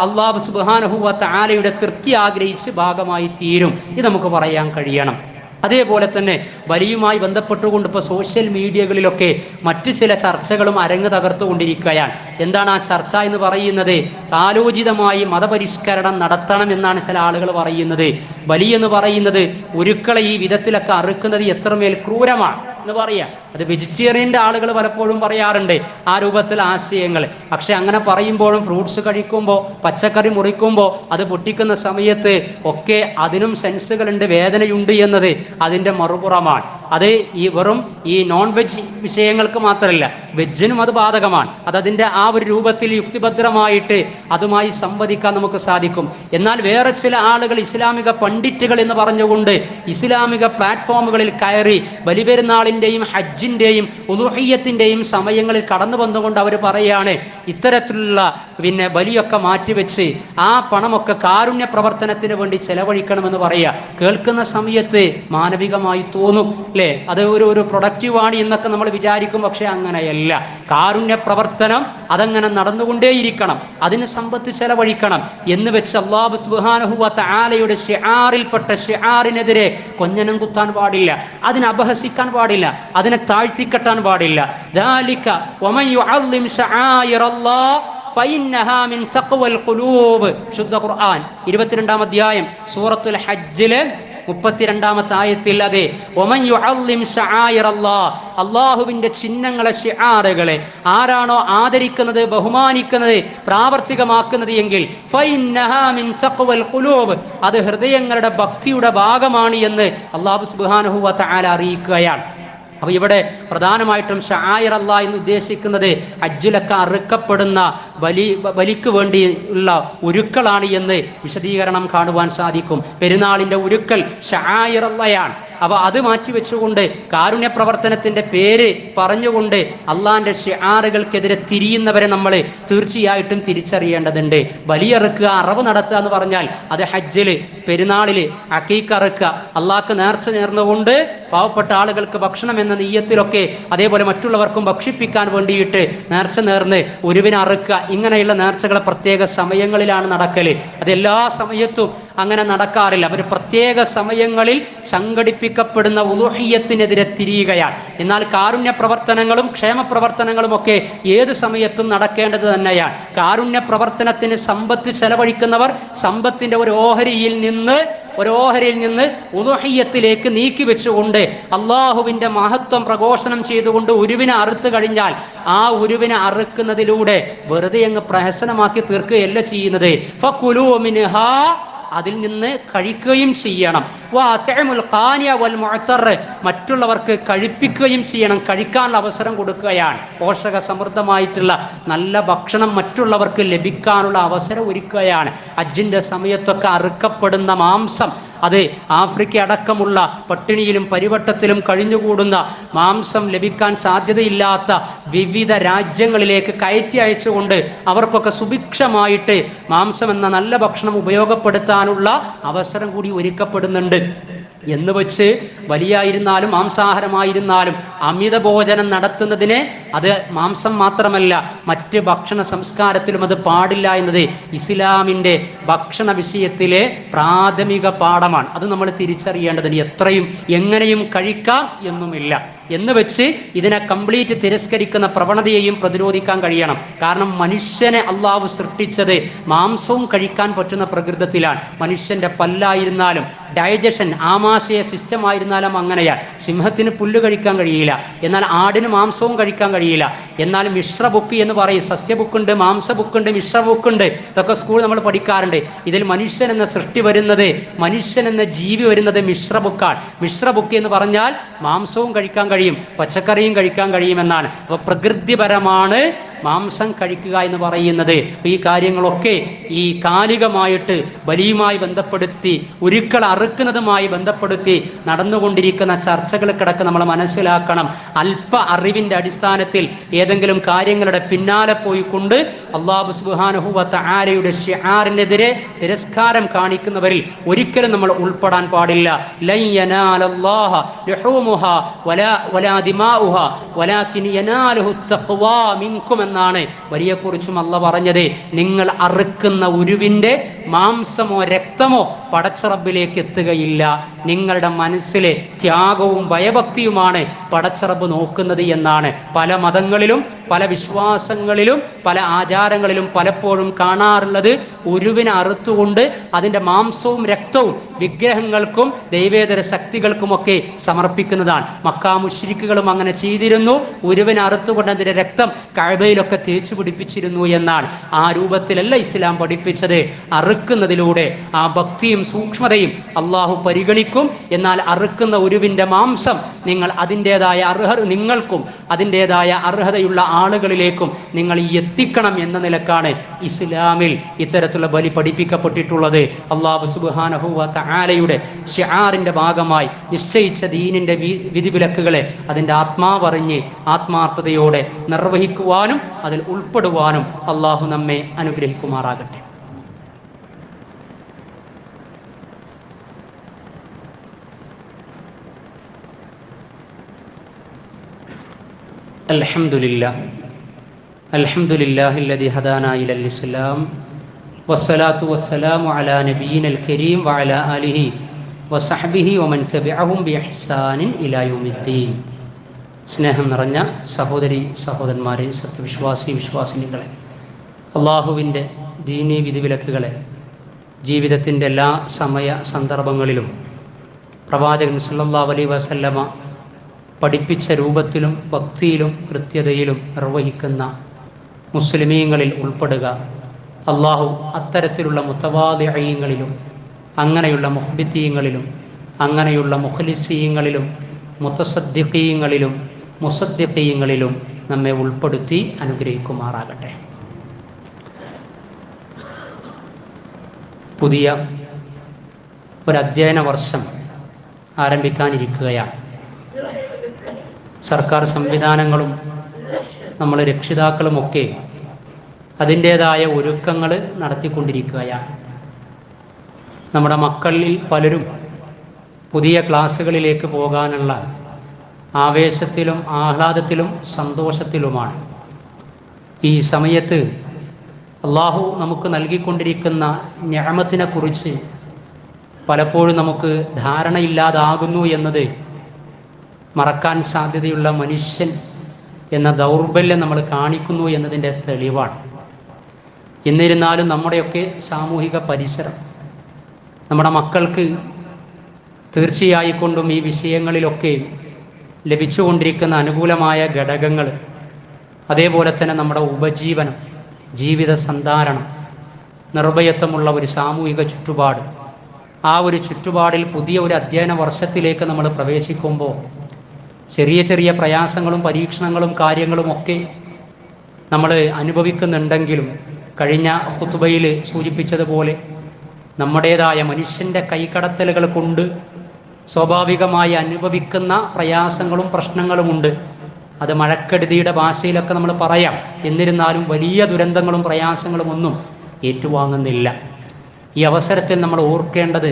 അല്ലാഹു സുബ്ഹാനഹു വ തആലയുടെ തൃപ്തി ആഗ്രഹിച്ച് ഭാഗമായി തീരും. ഇത് നമുക്ക് പറയാൻ കഴിയണം. അതേപോലെ തന്നെ ബലിയുമായി ബന്ധപ്പെട്ടുകൊണ്ട് ഇപ്പോൾ സോഷ്യൽ മീഡിയകളിലൊക്കെ മറ്റു ചില ചർച്ചകളും അരങ്ങ് തകർത്തുകൊണ്ടിരിക്കുകയാണ്. എന്താണ് ആ ചർച്ച എന്ന് പറയുന്നത്? കാലോചിതമായി മതപരിഷ്കരണം നടത്തണം എന്നാണ് ചില ആളുകൾ പറയുന്നത്. ബലി എന്ന് പറയുന്നത് ഉരുക്കളെ ഈ വിധത്തിലൊക്കെ അറുക്കുന്നത് എത്രമേൽ ക്രൂരമാണ് എന്ന് പറയാം. അത് വെജിറ്റേറിയൻ്റെ ആളുകൾ പലപ്പോഴും പറയാറുണ്ട് ആ രൂപത്തിൽ ആശയങ്ങൾ. പക്ഷെ അങ്ങനെ പറയുമ്പോഴും ഫ്രൂട്ട്സ് കഴിക്കുമ്പോൾ, പച്ചക്കറി മുറിക്കുമ്പോൾ, അത് പൊട്ടിക്കുന്ന സമയത്ത് ഒക്കെ അതിനും സെൻസുകളുണ്ട്, വേദനയുണ്ട് എന്നത് അതിൻ്റെ മറുപുറമാണ്. അത് വെറും ഈ നോൺ വെജ് വിഷയങ്ങൾക്ക് മാത്രമല്ല, വെജിനും അത് ബാധകമാണ്. അതതിൻ്റെ ആ ഒരു രൂപത്തിൽ യുക്തിഭദ്രമായിട്ട് അതുമായി സംവദിക്കാൻ നമുക്ക് സാധിക്കും. എന്നാൽ വേറെ ചില ആളുകൾ ഇസ്ലാമിക പണ്ഡിറ്റുകൾ എന്ന് പറഞ്ഞുകൊണ്ട് ഇസ്ലാമിക പ്ലാറ്റ്ഫോമുകളിൽ കയറി ബലിപെരുന്നാളിൻ്റെയും ഹജ്ജിൻ്റെയും ഉളുഹിയ്യത്തിൻ്റെയും സമയങ്ങളിൽ കടന്നു വന്നുകൊണ്ട് അവർ പറയാണ് ഇത്തരത്തിലുള്ള ബലിയൊക്കെ മാറ്റിവെച്ച് ആ പണമൊക്കെ കാരുണ്യ പ്രവർത്തനത്തിന് വേണ്ടി ചെലവഴിക്കണമെന്ന് പറയുക. കേൾക്കുന്ന സമയത്ത് മാനവികമായി തോന്നും അല്ലേ, അത് ഒരു പ്രൊഡക്റ്റീവാണ് എന്നൊക്കെ നമ്മൾ വിചാരിക്കും. പക്ഷെ അങ്ങനെയല്ല. കാരുണ്യ പ്രവർത്തനം അതങ്ങനെ നടന്നുകൊണ്ടേയിരിക്കണം, അതിന് സമ്പത്ത് ചെലവഴിക്കണം എന്ന് വെച്ച് അല്ലാഹു സുബ്ഹാനഹു വ തആലയുടെ ശിആറിൽപ്പെട്ട ശിആറിനെതിരെ കൊഞ്ഞനം കുത്താൻ പാടില്ല, അതിനെ അപഹസിക്കാൻ പാടില്ല, അതിനെ താഴ്ത്തിക്കെട്ടാൻ പാടില്ല. ദാലിക വമൻ യുഅല്ലിം ശആയിറല്ലാഹ് ഫഇന്നഹാ മിൻ തഖ്വൽ ഖുലൂബ്. ശുദ്ധ ഖുർആൻ 22-ാം അധ്യായം സൂറത്തുൽ ഹജ്ജിലെ 32-ാമത്തെ ആയത്തിൽ അതെ വമൻ യുഅല്ലിം ശആയിറല്ലാഹ്, അല്ലാഹുവിന്റെ ചിഹ്നങ്ങളെ, ശിആറുകളെ ആരാണോ ആദരിക്കുന്നത്, ബഹുമാനിക്കുന്നത്, പ്രാവർത്തികമാക്കുന്നത് എങ്കിൽ ഫഇന്നഹാ മിൻ തഖ്വൽ ഖുലൂബ്, അത് ഹൃദയങ്ങളുടെ ഭക്തിയുടെ ഭാഗമാണ് എന്ന് അല്ലാഹു സുബ്ഹാനഹു വ തആല അറിയിക്കുകയാണ്. അപ്പൊ ഇവിടെ പ്രധാനമായിട്ടും ശആയിർ അല്ലാഹ് എന്ന് ഉദ്ദേശിക്കുന്നത് ഹജ്ജിലൊക്കെ അറുക്കപ്പെടുന്ന ബലിക്ക് വേണ്ടി ഉള്ള ഉരുക്കളാണ് എന്ന് വിശദീകരണം കാണുവാൻ സാധിക്കും. പെരുന്നാളിന്റെ ഉരുക്കൾ ശആയിർ അല്ലാഹയാണ്. അപ്പോൾ അത് മാറ്റിവെച്ചുകൊണ്ട് കാരുണ്യ പ്രവർത്തനത്തിൻ്റെ പേര് പറഞ്ഞുകൊണ്ട് അള്ളാഹിൻ്റെ ശിആറുകൾക്കെതിരെ തിരിയുന്നവരെ നമ്മൾ തീർച്ചയായിട്ടും തിരിച്ചറിയേണ്ടതുണ്ട്. ബലിയറുക്കുക, അറവ് നടത്തുക എന്ന് പറഞ്ഞാൽ അത് ഹജ്ജിൽ, പെരുന്നാളിൽ അക്കീഖ അറുക്കുക, അള്ളാഹ്ക്ക് നേർച്ച നേർന്നുകൊണ്ട് പാവപ്പെട്ട ആളുകൾക്ക് ഭക്ഷണം എന്ന നിയ്യത്തിലൊക്കെ, അതേപോലെ മറ്റുള്ളവർക്കും ഭക്ഷിപ്പിക്കാൻ വേണ്ടിയിട്ട് നേർച്ച നേർന്ന് ഒരുവിനെ അറുക്കുക, ഇങ്ങനെയുള്ള നേർച്ചകളെ പ്രത്യേക സമയങ്ങളിലാണ് നടക്കൽ. അതെല്ലാ സമയത്തും അങ്ങനെ നടക്കാറില്ല. അവർ പ്രത്യേക സമയങ്ങളിൽ സംഘടിപ്പിക്കപ്പെടുന്ന ഉളുഹിയ്യത്തിനെതിരെ തിരിയുകയാണ്. എന്നാൽ കാരുണ്യ പ്രവർത്തനങ്ങളും ക്ഷേമ പ്രവർത്തനങ്ങളും ഒക്കെ ഏത് സമയത്തും നടക്കേണ്ടത് തന്നെയാണ്. കാരുണ്യ പ്രവർത്തനത്തിന് സമ്പത്ത് ചെലവഴിക്കുന്നവർ സമ്പത്തിന്റെ ഒരു ഓഹരിയിൽ നിന്ന് ഒരു ഓഹരിയിൽ നിന്ന് ഉളുഹിയ്യത്തിലേക്ക് നീക്കി വെച്ചുകൊണ്ട് അള്ളാഹുവിൻ്റെ മഹത്വം പ്രഘോഷണം ചെയ്തുകൊണ്ട് ഉരുവിനെ അറുത്ത് കഴിഞ്ഞാൽ ആ ഉരുവിനെ അറുക്കുന്നതിലൂടെ വെറുതെ അങ്ങ് പ്രഹസനമാക്കി തീർക്കുകയല്ല ചെയ്യുന്നത്. ഫകുലൂ മിൻഹാ, അതിൽ നിന്ന് കഴിക്കുകയും ചെയ്യണം. മറ്റുള്ളവർക്ക് കഴിപ്പിക്കുകയും ചെയ്യണം. കഴിക്കാനുള്ള അവസരം കൊടുക്കുകയാണ്. പോഷക സമൃദ്ധമായിട്ടുള്ള നല്ല ഭക്ഷണം മറ്റുള്ളവർക്ക് ലഭിക്കാനുള്ള അവസരം ഒരുക്കുകയാണ്. ഹജ്ജിന്റെ സമയത്തൊക്കെ അറുക്കപ്പെടുന്ന മാംസം, അത് ആഫ്രിക്ക അടക്കമുള്ള പട്ടിണിയിലും പരിവട്ടത്തിലും കഴിഞ്ഞുകൂടുന്ന മാംസം ലഭിക്കാൻ സാധ്യതയില്ലാത്ത വിവിധ രാജ്യങ്ങളിലേക്ക് കയറ്റി അയച്ചുകൊണ്ട് അവർക്കൊക്കെ സുഭിക്ഷമായിട്ട് മാംസം എന്ന നല്ല ഭക്ഷണം ഉപയോഗപ്പെടുത്താനുള്ള അവസരം കൂടി ഒരുക്കപ്പെടുന്നുണ്ട്. എന്ന് വെച്ച് വലിയായിരുന്നാലും മാംസാഹാരമായിരുന്നാലും അമിത ഭോജനം നടത്തുന്നതിന് അത് മാംസം മാത്രമല്ല മറ്റ് ഭക്ഷണ സംസ്കാരത്തിലും അത് പാടില്ല എന്നത് ഇസ്ലാമിൻ്റെ ഭക്ഷണ വിഷയത്തിലെ പ്രാഥമിക പാഠമാണ്. അത് നമ്മൾ തിരിച്ചറിയേണ്ടതിന് എത്രയും എങ്ങനെയും കഴിക്കാം എന്നുമില്ല. എന്ന് വെച്ച് ഇതിനെ കംപ്ലീറ്റ് തിരസ്കരിക്കുന്ന പ്രവണതയെയും പ്രതിരോധിക്കാൻ കഴിയണം. കാരണം മനുഷ്യനെ അള്ളാഹു സൃഷ്ടിച്ചത് മാംസവും കഴിക്കാൻ പറ്റുന്ന പ്രകൃതത്തിലാണ്. മനുഷ്യന്റെ പല്ലായിരുന്നാലും ഡൈജഷൻ ആമാശയ സിസ്റ്റം ആയിരുന്നാലും അങ്ങനെയാണ്. സിംഹത്തിന് പുല്ല് കഴിക്കാൻ കഴിയില്ല, എന്നാൽ ആടിന് മാംസവും കഴിക്കാൻ കഴിയില്ല. എന്നാൽ മിശ്ര ബുക്ക് എന്ന് പറയും, സസ്യബുക്കുണ്ട്, മാംസബുക്കുണ്ട്, മിശ്ര ബുക്കുണ്ട്. ഇതൊക്കെ സ്കൂൾ നമ്മൾ പഠിക്കാറുണ്ട്. ഇതിൽ മനുഷ്യൻ എന്ന സൃഷ്ടി വരുന്നത്, മനുഷ്യൻ എന്ന ജീവി വരുന്നത് മിശ്ര ബുക്കാണ്. മിശ്ര ബുക്ക് എന്ന് പറഞ്ഞാൽ മാംസവും കഴിക്കാൻ കഴിയും, പച്ചക്കറിയും കഴിക്കാൻ കഴിയുമെന്നാണ്. അപ്പൊ പ്രകൃതിപരമാണ് മാംസം കഴിക്കുക എന്ന് പറയുന്നത്. ഈ കാര്യങ്ങളൊക്കെ ഈ കാലികമായിട്ട് ബലിയുമായി ബന്ധപ്പെടുത്തി ഉരുക്കൾ അറുക്കുന്നതുമായി ബന്ധപ്പെടുത്തി നടന്നുകൊണ്ടിരിക്കുന്ന ചർച്ചകൾക്കിടക്ക് നമ്മൾ മനസ്സിലാക്കണം. അല്പ അറിവിന്റെ അടിസ്ഥാനത്തിൽ ഏതെങ്കിലും കാര്യങ്ങളുടെ പിന്നാലെ പോയിക്കൊണ്ട് അല്ലാഹു സുബ്ഹാനഹു വ തആലയുടെ ശിആറിനെതിരെ തിരസ്കാരം കാണിക്കുന്നവരിൽ ഒരിക്കലും നമ്മൾ ഉൾപ്പെടാൻ പാടില്ല. ലൻ യനാലല്ലാഹ ലുഹൂമുഹാ വലാ ദിമാഉഹാ വലാകിൻ യനാലുഹു തഖ്വാ മിൻകും എന്നാണ് വരിയെക്കുറിച്ചും അല്ലാഹ് പറഞ്ഞത്. നിങ്ങൾ അറുക്കുന്ന ഉരുവിന്റെ മാംസമോ രക്തമോ പടച്ചറബിലേക്ക് എത്തുകയില്ല. നിങ്ങളുടെ മനസ്സിലെ ത്യാഗവും ഭയഭക്തിയുമാണ് പടച്ചറബ് നോക്കുന്നത് എന്നാണ്. പല മതങ്ങളിലും പല വിശ്വാസങ്ങളിലും പല ആചാരങ്ങളിലും പലപ്പോഴും കാണാറുള്ളത് ഉരുവിനെ അറുത്തുകൊണ്ട് അതിൻ്റെ മാംസവും രക്തവും വിഗ്രഹങ്ങൾക്കും ദൈവേതര ശക്തികൾക്കുമൊക്കെ സമർപ്പിക്കുന്നതാണ്. മക്കാ മുശ്രിക്കുകളും അങ്ങനെ ചെയ്തിരുന്നു. ഉരുവിനെ അറുത്തുകൊണ്ട് അതിൻ്റെ രക്തം കഅബയിലൊക്കെ തേച്ചു പിടിപ്പിച്ചിരുന്നു എന്നാണ്. ആ രൂപത്തിലല്ല ഇസ്ലാം പഠിപ്പിച്ചത്. അറുക്കുന്നതിലൂടെ ആ ഭക്തിയും സൂക്ഷ്മതയും അള്ളാഹു പരിഗണിക്കും. എന്നാൽ അറുക്കുന്ന ഉരുവിൻ്റെ മാംസം നിങ്ങൾ അതിൻ്റെതായ നിങ്ങൾക്കും അതിൻ്റെതായ അർഹതയുള്ള ആളുകളിലേക്കും നിങ്ങൾ എത്തിക്കണം എന്ന നിലക്കാണ് ഇസ്ലാമിൽ ഇത്തരത്തിലുള്ള ബലി പഠിപ്പിക്കപ്പെട്ടിട്ടുള്ളത്. അല്ലാഹു സുബ്ഹാനഹു വ തആലയുടെ ശിആറിന്റെ ഭാഗമായി നിശ്ചയിച്ച ദീനിന്റെ വിധിവിലക്കുകളെ അതിൻ്റെ ആത്മാവറിഞ്ഞ് ആത്മാർത്ഥതയോടെ നിർവഹിക്കുവാനും അതിൽ ഉൾപ്പെടുവാനും അല്ലാഹു നമ്മെ അനുഗ്രഹിക്കുമാറാകട്ടെ. അൽഹംദുലില്ലാഹില്ലദി ഹദാനാ ഇലൽ ഇസ്ലാം വസ്സലാത്തു വസ്സലാമു അലാ നബിയിനൽ കരീം വഅലാ ആലിഹി വസഹ്ബിഹി വമൻ തബിഅഹും ബിഇഹ്സാനിൻ ഇലാ യൗമിദ്ദീൻ. സ്നേഹം നിറഞ്ഞ സഹോദരി സഹോദരന്മാരെ, സത്യവിശ്വാസി വിശ്വാസിനികളെ, അള്ളാഹുവിൻ്റെ ദീനീ വിധിവിലക്കുകളെ ജീവിതത്തിൻ്റെ എല്ലാ സമയ സന്ദർഭങ്ങളിലും പ്രവാചകൻ സല്ലല്ലാഹു അലൈഹി വസല്ലമ പഠിപ്പിച്ച രൂപത്തിലും ഭക്തിയിലും കൃത്യതയിലും നിർവഹിക്കുന്ന മുസ്ലിമീങ്ങളിൽ ഉൾപ്പെടുക. അള്ളാഹു അത്തരത്തിലുള്ള മുതവാദിഈങ്ങളിലും അങ്ങനെയുള്ള മുഖ്ബിതീങ്ങളിലും അങ്ങനെയുള്ള മുഖ്ലിസീങ്ങളിലും മുതസദ്ദിഖീങ്ങളിലും മുസദ്ദിഖീങ്ങളിലും നമ്മെ ഉൾപ്പെടുത്തി അനുഗ്രഹിക്കുമാറാകട്ടെ. പുതിയ ഒരു അധ്യയന വർഷം ആരംഭിക്കാനിരിക്കുകയാണ്. സർക്കാർ സംവിധാനങ്ങളും നമ്മൾ രക്ഷിതാക്കളുമൊക്കെ അതിൻ്റേതായ ഒരുക്കങ്ങൾ നടത്തിക്കൊണ്ടിരിക്കുകയാണ്. നമ്മുടെ മക്കളിൽ പലരും പുതിയ ക്ലാസ്സുകളിലേക്ക് പോകാനുള്ള ആവേശത്തിലും ആഹ്ലാദത്തിലും സന്തോഷത്തിലുമാണ്. ഈ സമയത്ത് അള്ളാഹു നമുക്ക് നൽകിക്കൊണ്ടിരിക്കുന്ന നിഅമത്തിനെ കുറിച്ച് പലപ്പോഴും നമുക്ക് ധാരണയില്ലാതാകുന്നു എന്നത് മറക്കാൻ സാധ്യതയുള്ള മനുഷ്യൻ എന്ന ദൗർബല്യം നമ്മൾ കാണിക്കുന്നു എന്നതിൻ്റെ തെളിവാണ്. എന്നിരുന്നാലും നമ്മുടെയൊക്കെ സാമൂഹിക പരിസരം, നമ്മുടെ മക്കൾക്ക് തീർച്ചയായിക്കൊണ്ടും ഈ വിഷയങ്ങളിലൊക്കെ ലഭിച്ചുകൊണ്ടിരിക്കുന്ന അനുകൂലമായ ഘടകങ്ങൾ, അതേപോലെ തന്നെ നമ്മുടെ ഉപജീവനം, ജീവിത സന്ധാരണം, നിർഭയത്വമുള്ള ഒരു സാമൂഹിക ചുറ്റുപാട്, ആ ഒരു ചുറ്റുപാടിൽ പുതിയ ഒരു അധ്യയന വർഷത്തിലേക്ക് നമ്മൾ പ്രവേശിക്കുമ്പോൾ ചെറിയ ചെറിയ പ്രയാസങ്ങളും പരീക്ഷണങ്ങളും കാര്യങ്ങളുമൊക്കെ നമ്മൾ അനുഭവിക്കുന്നുണ്ടെങ്കിലും കഴിഞ്ഞ ഖുതുബയിൽ സൂചിപ്പിച്ചതുപോലെ നമ്മുടേതായ മനുഷ്യൻ്റെ കൈകടത്തലുകൾ കൊണ്ട് സ്വാഭാവികമായി അനുഭവിക്കുന്ന പ്രയാസങ്ങളും പ്രശ്നങ്ങളുമുണ്ട്. അത് മഴക്കെടുതിയുടെ ഭാഷയിലൊക്കെ നമ്മൾ പറയാം. എന്നിരുന്നാലും വലിയ ദുരന്തങ്ങളും പ്രയാസങ്ങളും ഒന്നും ഏറ്റുവാങ്ങുന്നില്ല. ഈ അവസരത്തിൽ നമ്മൾ ഓർക്കേണ്ടത്